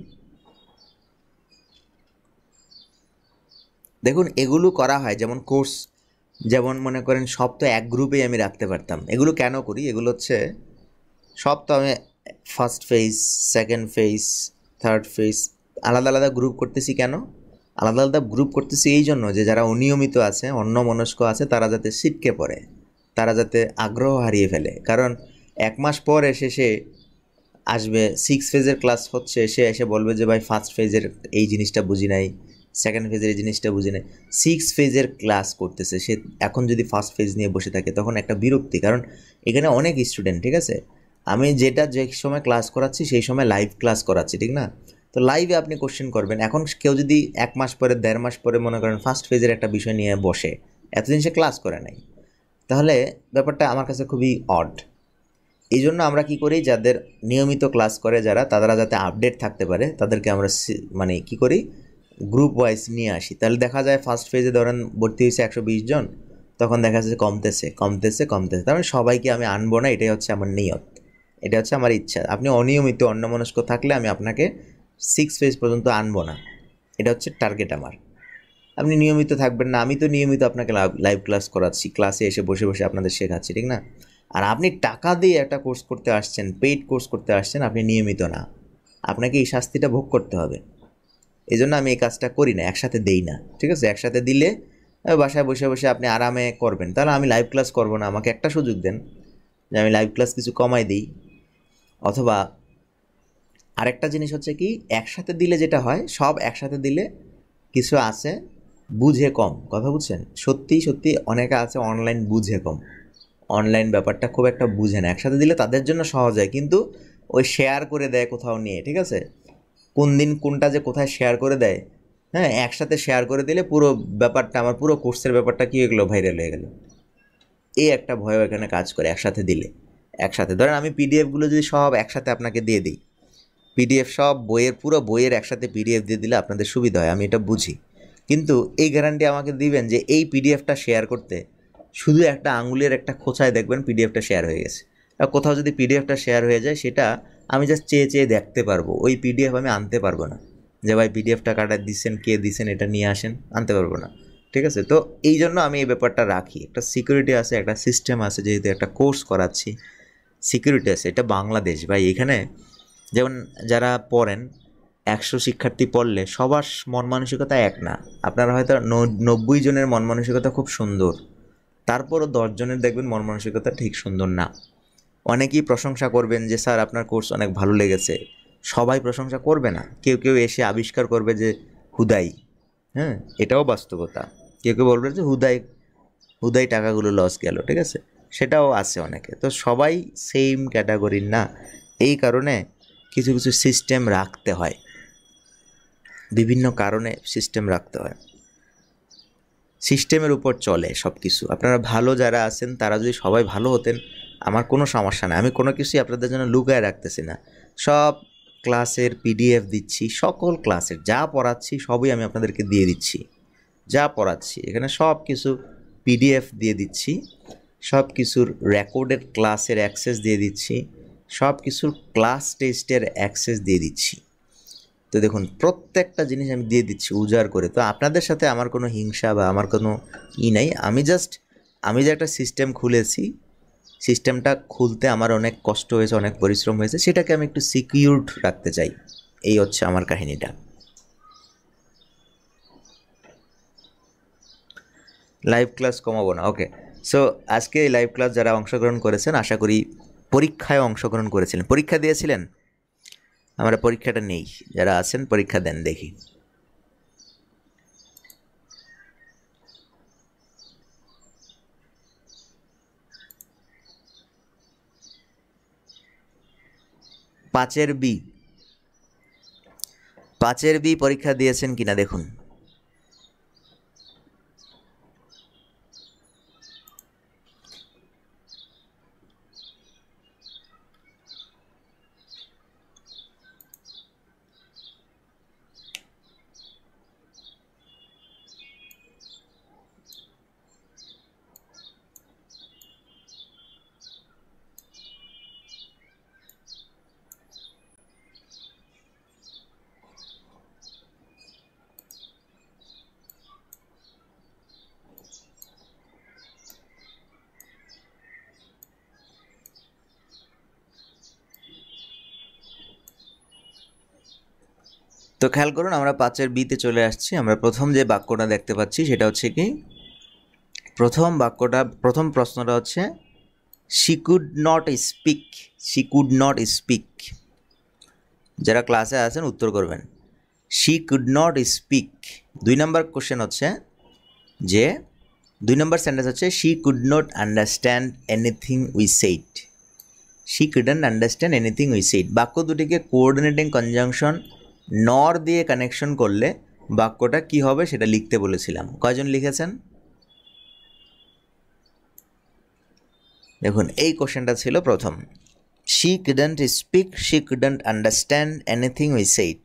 দেখুন এগুলো করা হয় যেমন কোর্স, যেমন মনে করেন সব তো এক গ্রুপেই আমি রাখতে পারতাম। এগুলো কেন করি, এগুলো হচ্ছে সব তো আমি first phase, second phase, third phase আলাদা আলাদা গ্রুপ করতেছি। কেন আলাদা আলাদা গ্রুপ করতেছি, এই জন্য যে যারা অনিয়মিত আছে, অন্যমনস্ক আছে, তারা যাতে ছিটকে পড়ে, তারা যাতে আগ্রহ হারিয়ে ফেলে। কারণ এক মাস পর এসে সে আসবে, 6 ফেজের ক্লাস হচ্ছে, সে এসে বলবে যে ভাই ফার্স্ট ফেজের এই জিনিসটা বুঝি নাই, সেকেন্ড ফেজের এই জিনিসটা বুঝি নাই। 6 ফেজের ক্লাস করতেছে সে, এখন যদি ফার্স্ট ফেজ নিয়ে বসে থাকে তখন একটা বিরক্তি, কারণ এখানে অনেক স্টুডেন্ট, ঠিক আছে। আমি যেটা যে সময় ক্লাস করাচ্ছি সেই সময় লাইভ ক্লাস করাচ্ছি, ঠিক না। তো লাইভে আপনি কোশ্চেন করবেন। এখন কেউ যদি 1 মাস পরে, 1.5 মাস পরে মনে করেন ফার্স্ট ফেজের একটা বিষয় নিয়ে বসে, এতদিন সে ক্লাস করে নাই, তাহলে ব্যাপারটা আমার কাছে খুবই অড। এই জন্য আমরা কি করি, যাদের নিয়মিত ক্লাস করে যারা, তারা যাতে আপডেট থাকতে পারে, তাদেরকে আমরা মানে কি করি, গ্রুপ ওয়াইজ নিয়ে আসি। তাহলে দেখা যায় ফার্স্ট ফেজে ধরেন ভর্তি হয়েছে 120 জন, তখন দেখা যাচ্ছে কমতেছে কমতেছে কমতেছে, তার মানে সবাইকে আমি আনবো না, এটাই হচ্ছে আমার নিয়ত, এটা হচ্ছে আমার ইচ্ছা। আপনি অনিয়মিত অন্যমনস্ক থাকলে আমি আপনাকে 6 ফেজ পর্যন্ত আনবো না, এটা হচ্ছে টার্গেট আমার। আপনি নিয়মিত থাকবেন না, আমি তো নিয়মিত আপনাকে লাইভ ক্লাস করাচ্ছি, ক্লাসে এসে বসে বসে আপনাদের শেখাচ্ছি, ঠিক না। আর আপনি টাকা দিয়ে একটা কোর্স করতে আসছেন, পেইড কোর্স করতে আসছেন, আপনি নিয়মিত না, আপনাকে এই শাস্তিটা ভোগ করতে হবে। এই জন্য আমি এই কাজটা করি না, একসাথে দেই না, ঠিক আছে। একসাথে দিলে বাসায় বসে বসে আপনি আরামে করবেন, তাহলে আমি লাইভ ক্লাস করবো না, আমাকে একটা সুযোগ দেন যে আমি লাইভ ক্লাস কিছু কমাই দিই। অথবা আরেকটা জিনিস হচ্ছে কি, একসাথে দিলে যেটা হয়, সব একসাথে দিলে কিছু আছে বুঝে কম, কথা বুঝছেন। সত্যি সত্যি অনেকে আছে অনলাইন বুঝে কম, অনলাইন ব্যাপারটা খুব একটা বুঝে না। একসাথে দিলে তাদের জন্য সহজ হয়, কিন্তু ওই শেয়ার করে দেয় কোথাও নিয়ে, ঠিক আছে। কোন দিন কোনটা যে কোথায় শেয়ার করে দেয়, হ্যাঁ, একসাথে শেয়ার করে দিলে পুরো ব্যাপারটা, আমার পুরো কোর্সের ব্যাপারটা কী হয়ে গেলো, ভাইরাল হয়ে গেল। এই একটা ভয় এখানে কাজ করে একসাথে দিলে। একসাথে ধরেন আমি পিডিএফগুলো যদি সব একসাথে আপনাকে দিয়ে দিই, পিডিএফ সব বইয়ের, পুরো বইয়ের একসাথে পিডিএফ দিয়ে দিলে আপনাদের সুবিধা হয়, আমি এটা বুঝি। কিন্তু এই গ্যারান্টি আমাকে দিবেন যে এই পিডিএফটা শেয়ার করতে শুধু একটা আঙুলের একটা খোঁচায় দেখবেন পিডিএফটা শেয়ার হয়ে গেছে। আর কোথাও যদি পিডিএফটা শেয়ার হয়ে যায় সেটা আমি জাস্ট চেয়ে চেয়ে দেখতে পারবো, ওই পিডিএফ আমি আনতে পারবো না যে ভাই পিডিএফটা কাটা দিচ্ছেন, কে দিচ্ছেন, এটা নিয়ে আসেন, আনতে পারবো না। ঠিক আছে, তো এই জন্য আমি এই ব্যাপারটা রাখি, একটা সিকিউরিটি আছে, একটা সিস্টেম আছে, যেহেতু একটা কোর্স করাচ্ছি সিকিউরিটি আছে। এটা বাংলাদেশ ভাই, এখানে যেমন যারা পড়েন 100 শিক্ষার্থী পড়লে সবার মন মানসিকতা এক না। আপনারা হয়তো 90 জনের মন মানসিকতা খুব সুন্দর, তারপরও 10 জনের দেখবেন মন মানসিকতা ঠিক সুন্দর না। অনেকেই প্রশংসা করবেন যে স্যার আপনার কোর্স অনেক ভালো লেগেছে, সবাই প্রশংসা করবে না, কেউ কেউ এসে আবিষ্কার করবে যে হুদাই, হ্যাঁ এটাও বাস্তবতা, কেউ কেউ বলবে যে হুদাই হুদাই টাকাগুলো লস গেল, ঠিক আছে, সেটাও আছে অনেকে। তো সবাই সেম ক্যাটাগরির না, এই কারণে কিছু কিছু সিস্টেম রাখতে হয়, বিভিন্ন কারণে সিস্টেম রাখতে হয়, সিস্টেমের উপর চলে সব কিছু। আপনারা ভালো যারা আছেন তারা যদি সবাই ভালো হতেন আমার কোনো সমস্যা নেই, আমি কোনো কিছুই আপনাদের জন্য লুকায় রাখতেছি না, সব ক্লাসের পিডিএফ দিচ্ছি, সকল ক্লাসের যা পড়াচ্ছি সবই আমি আপনাদেরকে দিয়ে দিচ্ছি, যা পড়াচ্ছি এখানে সব কিছু পিডিএফ দিয়ে দিচ্ছি, সব কিছুর রেকর্ডেড ক্লাসের অ্যাক্সেস দিয়ে দিচ্ছি, সব কিছুর ক্লাস টেস্টের অ্যাক্সেস দিয়ে দিচ্ছি। তো দেখুন প্রত্যেকটা জিনিস আমি দিয়ে দিচ্ছি উজাড় করে। তো আপনাদের সাথে আমার কোনো হিংসা বা আমার কোনো নাই, আমি যে একটা সিস্টেম খুলেছি, সিস্টেমটা খুলতে আমার অনেক কষ্ট হয়েছে, অনেক পরিশ্রম হয়েছে, সেটাকে আমি একটু সিকিউরড রাখতে চাই, এই হচ্ছে আমার কাহিনীটা। লাইভ ক্লাস কমাবো না, ওকে। সো আজকে এই লাইভ ক্লাস যারা অংশগ্রহণ করেছেন আশা করি পরীক্ষায় অংশগ্রহণ করেছিলেন, পরীক্ষা দিয়েছিলেন। আমরা পরীক্ষাটা নেই, যারা আছেন পরীক্ষা দেন দেখি। পাঁচের বি পরীক্ষা দিয়েছেন কিনা দেখুন। তো খেয়াল করুন আমরা পাঁচের বিতে চলে আসছি। আমরা প্রথম যে বাক্যটা দেখতে পাচ্ছি সেটা হচ্ছে কি, প্রথম প্রশ্নটা হচ্ছে শি কুড নট স্পিক। যারা ক্লাসে আছেন উত্তর করবেন, she could not speak. 2 number question হচ্ছে যে 2 নম্বর সেন্টেন্স হচ্ছে she could not understand anything we said. She couldn't understand anything we said. বাক্য দুটিকে কোঅর্ডিনেটিং কনজাংশন নর দিয়ে কানেকশন করলে বাক্যটা কি হবে সেটা লিখতে বলেছিলাম। কয়জন লিখেছেন? দেখুন এই কোশ্চেনটা ছিল প্রথম, she couldn't speak, she couldn't understand anything we said.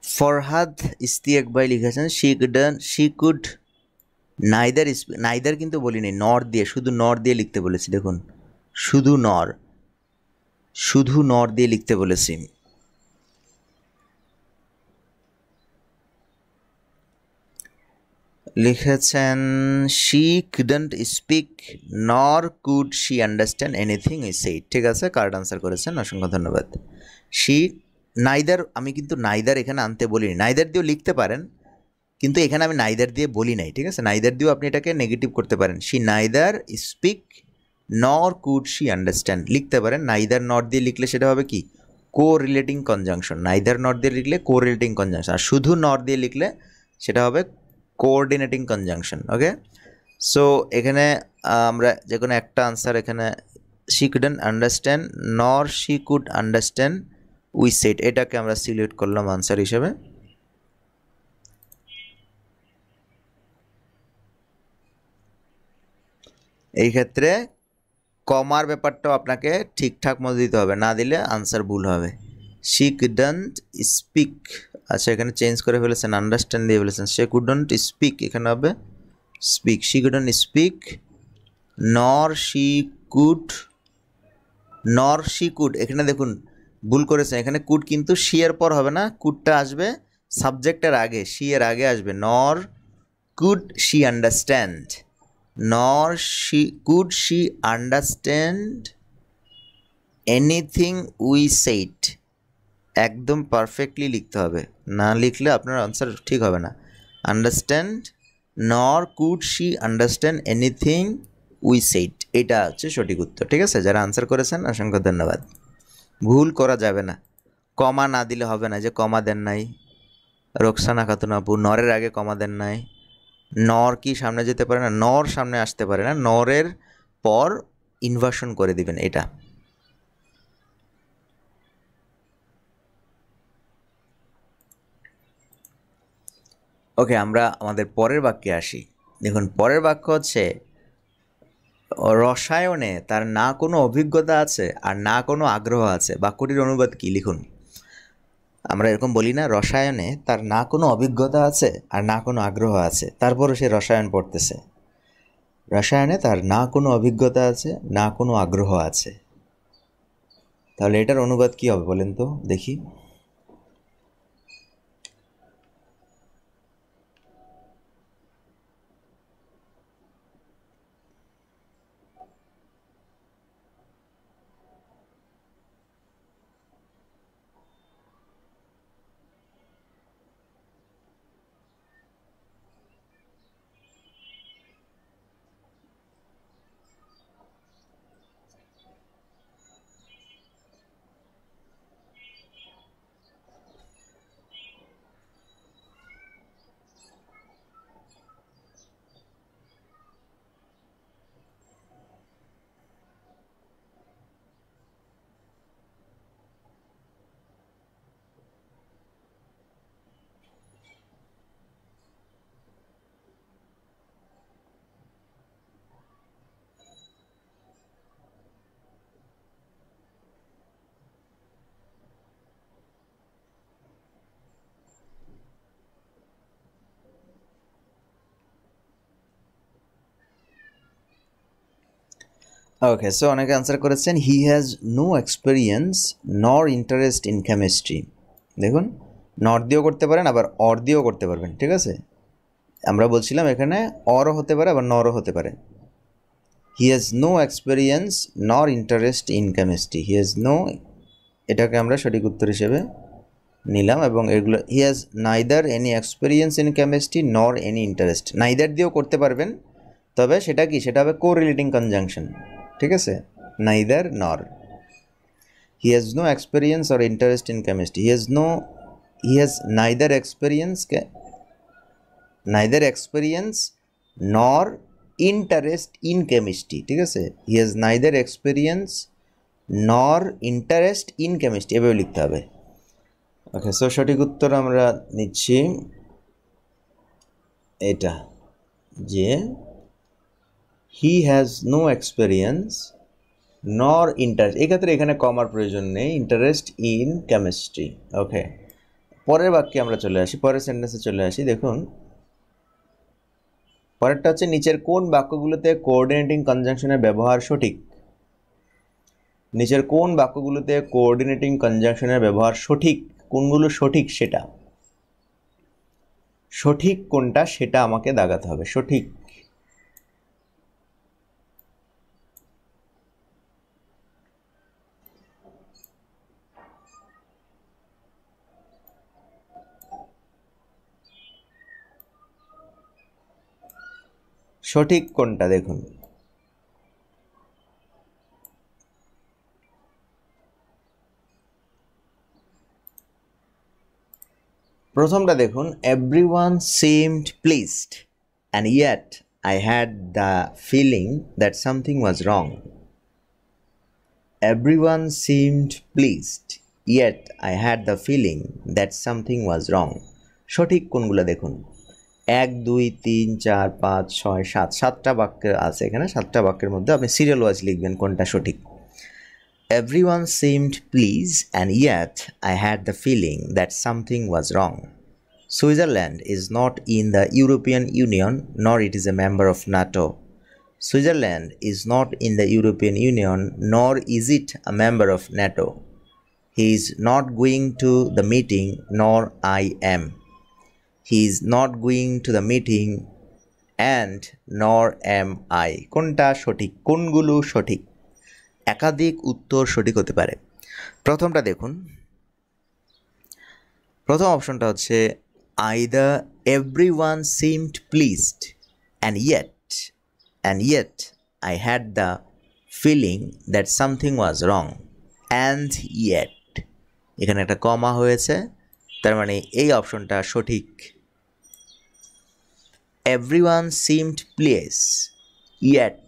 Farhad Istiaq ভাই লিখেছেন শি কুড নাইদার কিন্তু বলিনি, নর দিয়ে, শুধু নর দিয়ে লিখতে বলেছি। দেখুন শুধু নর দিয়ে লিখতে বলেছি। লিখেছেন she couldn't speak nor could she understand anything we said. ঠিক আছে, কারেক্ট আনসার করেছেন, অসংখ্য ধন্যবাদ। শি নাইদার, আমি কিন্তু নাইদার এখানে আনতে বলিনি, নাইদার দিয়েও লিখতে পারেন, কিন্তু এখানে আমি নাইদার দিয়ে বলি নাই। ঠিক আছে, নাইদার দিয়েও আপনি এটাকে নেগেটিভ করতে পারেন। She neither speak nor could she understand লিখতে পারেন। নাইদার নট দিয়ে লিখলে সেটা হবে কি কো রিলেটিং কনজাংশন। নাইদার নট দিয়ে লিখলে কো রিলেটিং কনজাংশন, আর শুধু নট দিয়ে লিখলে সেটা হবে কোঅর্ডিনেটিং কনজাংশন। ওকে, সো এখানে আমরা যে কোনো একটা আনসার এখানে she couldn't understand nor she could understand we said, এটাকে আমরা সিলেক্ট করলাম আনসার হিসেবে। এই ক্ষেত্রে কমার ব্যাপারটাও আপনাকে ঠিকঠাক মতো দিতে হবে, না দিলে আনসার ভুল হবে। শি কুডন্ট স্পিক, আচ্ছা এখানে চেঞ্জ করে ফেলেছেন, আন্ডারস্ট্যান্ড দিয়ে ফেলেছেন। সে কুডন্ট স্পিক, এখানে হবে স্পিক। শি কুডন্ট স্পিক নর শি কুড, নর শি কুড, এখানে দেখুন ভুল করেছেন, এখানে কুড কিন্তু শি এর পর হবে না, কুডটা আসবে সাবজেক্টের আগে, শি এর আগে আসবে। Nor could she understand, nor she could she understand anything we said, একদম পারফেক্টলি লিখতে হবে, না লিখলে আপনার আনসার ঠিক হবে না। Understand nor could she understand anything we said, এটা হচ্ছে সঠিক উত্তর। ঠিক আছে, যারা আনসার করেছেন অসংখ্য ধন্যবাদ। ভুল করা যাবে না, কমা না দিলে হবে না, যে কমা দেন নাই রোকসানা খাতুন আপু, নরের আগে কমা দেন নাই। নর কি সামনে যেতে পারে না, নর সামনে আসতে পারে না, নরের পর ইনভার্সন করে দিবেন এটা। ওকে, আমরা আমাদের পরের বাক্যে আসি। দেখুন পরের বাক্য হচ্ছে রসায়নে তার না কোনো অভিজ্ঞতা আছে আর না কোনো আগ্রহ আছে। বাক্যটির অনুবাদ কি লিখুন। আমরা এরকম বলি না, রসায়নে তার না কোনো অভিজ্ঞতা আছে আর না কোনো আগ্রহ আছে, তারপরও সে রসায়ন পড়তেছে। রসায়নে তার না কোনো অভিজ্ঞতা আছে, না কোনো আগ্রহ আছে, তাহলে এটার অনুবাদ কি হবে বলেন তো দেখি। ওকে, সো অনেকে আনসার করেছেন হি has no experience nor interest in chemistry. দেখুন নর দিয়েও করতে পারেন, আবার অর দিয়েও করতে পারবেন। ঠিক আছে, আমরা বলছিলাম এখানে অরও হতে পারে আবার নরও হতে পারে। He has no experience nor interest in chemistry, he has no, এটাকে আমরা সঠিক উত্তর হিসেবে নিলাম। এবং এগুলো he has neither any experience in chemistry nor any interest, neither দিয়েও করতে পারবেন, তবে সেটা কি, সেটা হবে কো রিলেটিং কনজাংশন। ঠিক আছে, neither nor. He has no experience or interest in chemistry, he has neither experience nor interest in chemistry. ঠিক আছে, he has neither experience nor interest in chemistry, এভাবে লিখতে হবে। ওকে, সো সঠিক উত্তর আমরা নিচ্ছি এটা, যে হি has no experience nor interest, এক্ষেত্রে এখানে কমার প্রয়োজন নেই, ইন্টারেস্ট ইন কেমিস্ট্রি। ওকে, পরের বাক্যে আমরা চলে আসি, পরের সেন্টেন্সে চলে আসি। দেখুন পরেরটা হচ্ছে নিচের কোন বাক্যগুলোতে কোঅর্ডিনেটিং কনজাংশনের ব্যবহার সঠিক। নিচের কোন বাক্যগুলোতে কোঅর্ডিনেটিং কনজাংশনের ব্যবহার সঠিক, কোনগুলো সঠিক সেটা। সঠিক কোনটা সেটা আমাকে দাগাতে হবে। সঠিক সঠিক কোনটা দেখুন। প্রথমটা দেখুন, everyone seemed pleased and yet I had the feeling that something was wrong. Everyone seemed pleased yet I had the feeling that something was wrong. সঠিক কোনগুলো দেখুন। 1 2 3 4 5 6 7 7টা বাক্য আছে এখানে। 7টা বাক্যের মধ্যে আপনি সিরিয়াল ওয়াইজ লিখবেন কোনটা সঠিক। Everyone seemed pleased and yet I had the feeling that something was wrong. Switzerland is not in the European Union nor it is a member of NATO. Switzerland is not in the European Union nor is it a member of NATO. He is not going to the meeting nor I am. He is not going to the meeting and nor am I. কোনটা সঠিক? কোনগুলো সঠিক? একাধিক উত্তর সঠিক হতে পারে। প্রথমটা দেখুন, প্রথম অপশনটা হচ্ছে either everyone seemed pleased and yet I had the feeling that something was wrong and yet এখানে একটা কমা হয়েছে, তার মানে এই অপশনটা সঠিক। everyone seemed pleased yet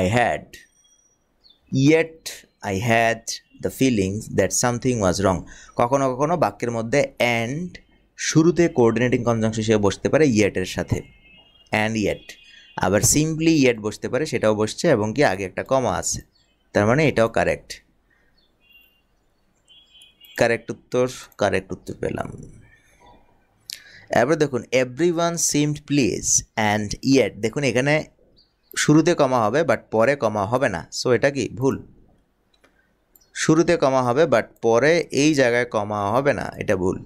I had the feelings that something was wrong. কখনো কখনো বাক্যের মধ্যে and শুরুতে কোঅর্ডিনেটিং কনজাংশন হিসেবে বসতে পারে yet এর সাথে, and yet, আবার সিম্পলি yet বসতে পারে, সেটাও বসছে এবং কি আগে একটা কমা আছে, তার মানে এটাও কারেক্ট। কারেক্ট উত্তর পেলাম। এবার দেখুন everyone seemed pleased and yet, দেখুন এখানে শুরুতে কমা হবে বাট পরে কমা হবে না, সো এটা কি ভুল। শুরুতে কমা হবে বাট পরে এই জায়গায় কমা হবে না, এটা ভুল।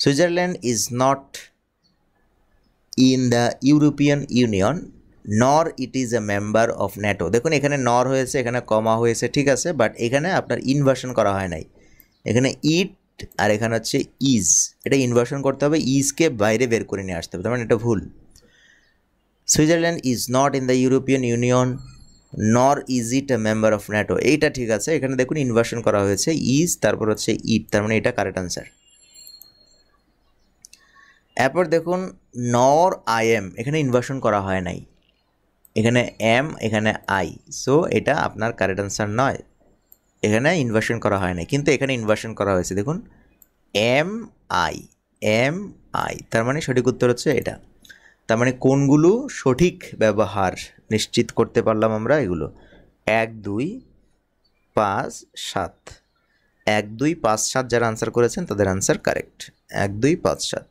Switzerland is not in the European Union nor it is a member of NATO. দেখুন এখানে নর হয়েছে, এখানে কমা হয়েছে, ঠিক আছে, বাট এখানে আপনার ইনভার্সন করা হয় নাই। এখানে ইট আর এখানে হচ্ছে ইজ, এটা ইনভার্সন করতে হবে, ইজকে বাইরে বের করে নিয়ে আসতে হবে, তার মানে এটা ভুল। Switzerland is not in the European Union nor is it a member of NATO, এইটা ঠিক আছে। এখানে দেখুন ইনভার্সন করা হয়েছে, ইজ তারপর হচ্ছে ইট, তার মানে এটা কারেক্ট আনসার। এরপর দেখুন নর আই এম, এখানে ইনভার্সন করা হয় নাই, এখানে এম এখানে আই, সো এটা আপনার কারেক্ট আনসার নয়। এখানে ইনভার্সন করা হয় নাই, কিন্তু এখানে ইনভার্সন করা হয়েছে, দেখুন এম আই, তার মানে সঠিক উত্তর হচ্ছে এটা। তার মানে কোনগুলো সঠিক ব্যবহার নিশ্চিত করতে পারলাম আমরা, এগুলো 1 2 5 7, 1 2 5 7 যারা আনসার করেছেন তাদের আনসার কারেক্ট, 1 2 5 7।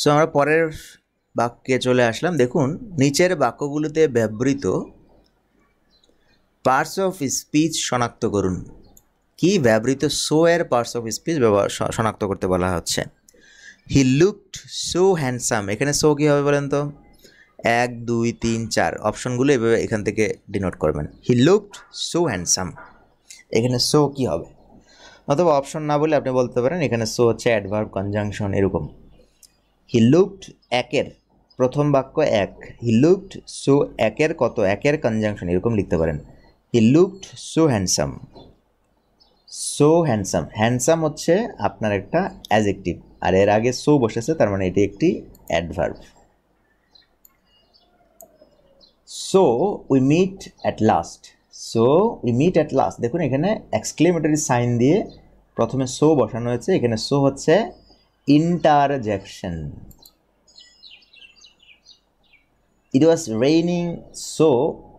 সো আমরা পরের বাক্যে চলে আসলাম। দেখুন নিচের বাক্যগুলোতে ব্যবহৃত পার্টস অফ স্পিচ শনাক্ত করুন। কি ব্যবহৃত সো এর পার্টস অফ স্পিচ শনাক্ত করতে বলা হচ্ছে। হি লুকড সো হ্যান্ডসাম, এখানে সো কী হবে বলেন তো? 1 2 3 4 অপশনগুলো এভাবে এখান থেকে ডিনোট করবেন। হি লুকড সো হ্যান্ডসাম, এখানে সো কী হবে? অথবা অপশন না বলে আপনি বলতে পারেন এখানে সো হচ্ছে অ্যাডভার্ব কনজাংশন, এরকম। হি লুকড একের প্রথম বাক্য 1, হি লুকড সো একের কত, একের কনজাংশন, এরকম লিখতে পারেন। He looked so handsome, handsome হচ্ছে আপনার একটা অ্যাডজেক্টিভ, আর এর আগে সো বসেছে, তার মানে এটি একটি adverb. So we meet at last, দেখুন এখানে এক্সক্লেমেটরি সাইন দিয়ে প্রথমে সো বসানো হয়েছে, এখানে সো হচ্ছে interjection. It was raining so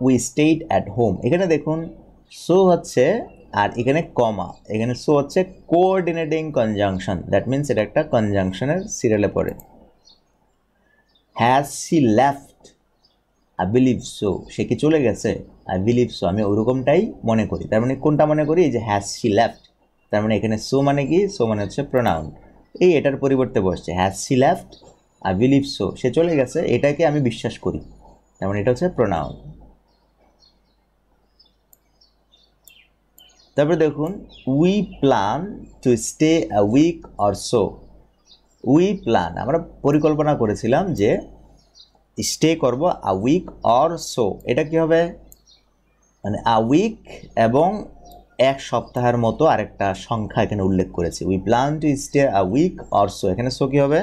we stayed at home, এখানে দেখুন সো হচ্ছে আর এখানে কমা, এখানে সো হচ্ছে কোঅর্ডিনেটিং কনজাংশন, দ্যাট মিনস এটা একটা কনজাংশনের সিরিয়ালে পড়ে। Has she left I believe so, সে কি চলে গেছে, আই বিলিভ সো, আমি ওরকমটাই মনে করি। তার মানে কোনটা মনে করি, এই যে হ্যাজ শি লেফট, তার মানে এখানে সো মানে কি, সো মানে হচ্ছে প্রোনাউন, এই এটার পরিবর্তে বসছে has she left, I believe so, সে চলে গেছে, এটাকে আমি বিশ্বাস করি, তার মানে এটা হচ্ছে প্রোনাউন। তারপরে দেখুন, we plan to stay a week or so. We plan, আমরা পরিকল্পনা করেছিলাম যে স্টে করব আ উইক অর সো, এটা কি হবে, মানে আ উইক এবং এক সপ্তাহের মতো আরেকটা সংখ্যা এখানে উল্লেখ করেছে। We plan to stay a week or so, এখানে সো কি হবে,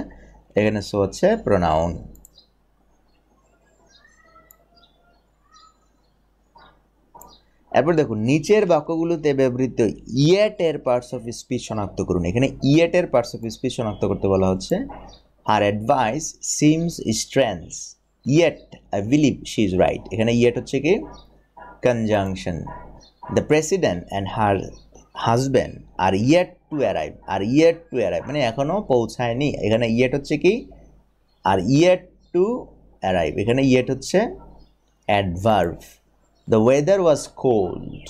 এখানে সো হচ্ছে প্রোনাউন। এরপর দেখুন, নিচের বাক্যগুলোতে ব্যবহৃত ইয়েট এর পার্টস অফ স্পিচ শনাক্ত করুন। এখানে ইয়েট এর পার্টস অফ স্পিচ শনাক্ত করতে বলা হচ্ছে। Her advice seems strange, yet I believe she is right, এখানে ইয়েট হচ্ছে কি conjunction. The president and her husband are yet to arrive, are yet to arrive মানে এখনও পৌঁছায়নি, এখানে ইয়েট হচ্ছে কি, আর ইয়েট টু অ্যারাইভ, এখানে ইয়েট হচ্ছে adverb. The weather was cold.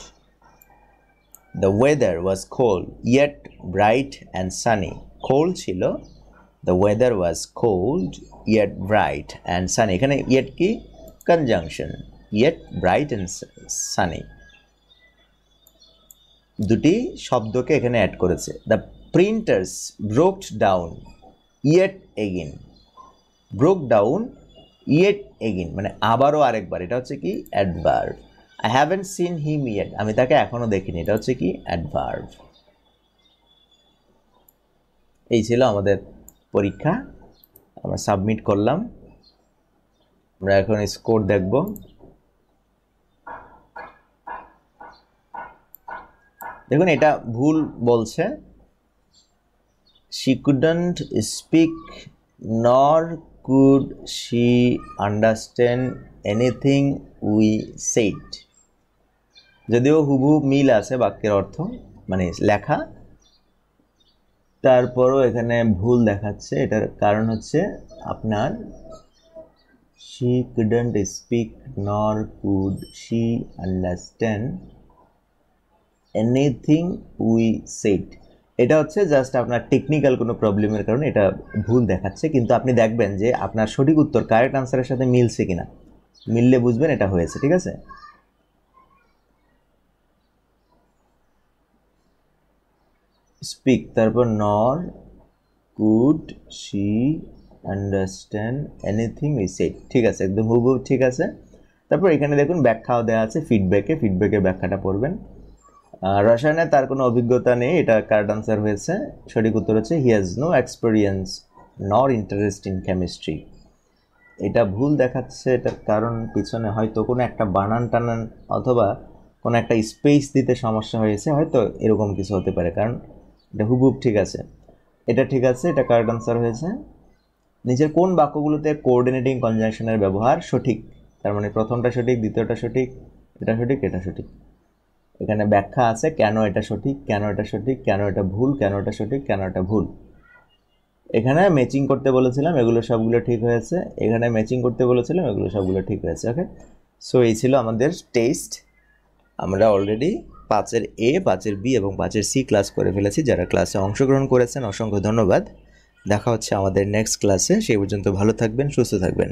The weather was cold, yet bright and sunny. Cold ছিল, the weather was cold, yet bright and sunny. এখানে yet কি conjunction, yet bright and sunny, দুটি শব্দকে এখানে add করেছে। The printers broke down yet again. Broke down yet again মানে আবারও আরেকবার, এটা হচ্ছে কি adverb. I haven't seen him yet, আমি তাকে এখনো দেখিনি, এটা হচ্ছে কি অ্যাডভার্ব। এই ছিল আমাদের পরীক্ষা, আমরা সাবমিট করলাম। আমরা এখন স্কোর দেখব। দেখুন এটা ভুল বলছে, she couldn't speak nor could she understand anything we said। যদিও হুবহু মিল আছে বাক্যের অর্থ মানে লেখা, তারপরও এখানে ভুল দেখাচ্ছে। এটার কারণ হচ্ছে আপনার she couldn't speak nor could she understand anything we said, এটা হচ্ছে জাস্ট আপনার টেকনিক্যাল কোনো প্রবলেমের কারণে এটা ভুল দেখাচ্ছে। কিন্তু আপনি দেখবেন যে আপনার সঠিক উত্তর কারেক্ট আনসারের সাথে মিলছে কিনা, মিললে বুঝবেন এটা হয়েছে, ঠিক আছে। স্পিক, তারপর nor could she understand anything we said, ঠিক আছে, একদম হুবহু ঠিক আছে। তারপর এখানে দেখুন ব্যাখ্যাও দেওয়া আছে, ফিডব্যাকের ব্যাখ্যাটা পড়বেন। রসায়নে তার কোনো অভিজ্ঞতা নেই, এটা কারেক্ট আনসার হয়েছে। সঠিক উত্তর হচ্ছে হি has no experience nor interest in chemistry, এটা ভুল দেখাচ্ছে। এটার কারণ পিছনে হয়তো কোনো একটা বানান টানান অথবা কোনো একটা স্পেস দিতে সমস্যা হয়েছে, হয়তো এরকম কিছু হতে পারে, কারণ এটা হুবহুব ঠিক আছে, এটা ঠিক আছে, এটা কারেক্ট আনসার হয়েছে। নিচের কোন বাক্যগুলোতে কোঅর্ডিনেটিং কনজাংশনের ব্যবহার সঠিক, তার মানে প্রথমটা সঠিক, দ্বিতীয়টা সঠিক, এটা সঠিক, এটা সঠিক। এখানে ব্যাখ্যা আছে কেন এটা সঠিক, কেন এটা সঠিক, কেন এটা ভুল, কেন এটা সঠিক, কেন এটা ভুল। এখানে ম্যাচিং করতে বলেছিলাম, এগুলো সবগুলো ঠিক হয়েছে। এখানে ম্যাচিং করতে বলেছিলাম, এগুলো সবগুলো ঠিক হয়েছে। ওকে, সো এই ছিল আমাদের টেস্ট। আমরা অলরেডি 5-এর A, 5-এর B এবং 5-এর C ক্লাস করে ফেলেছি। যারা ক্লাসে অংশগ্রহণ করেছেন অসংখ্য ধন্যবাদ। দেখা হচ্ছে আমাদের নেক্সট ক্লাসে, সেই পর্যন্ত ভালো থাকবেন, সুস্থ থাকবেন।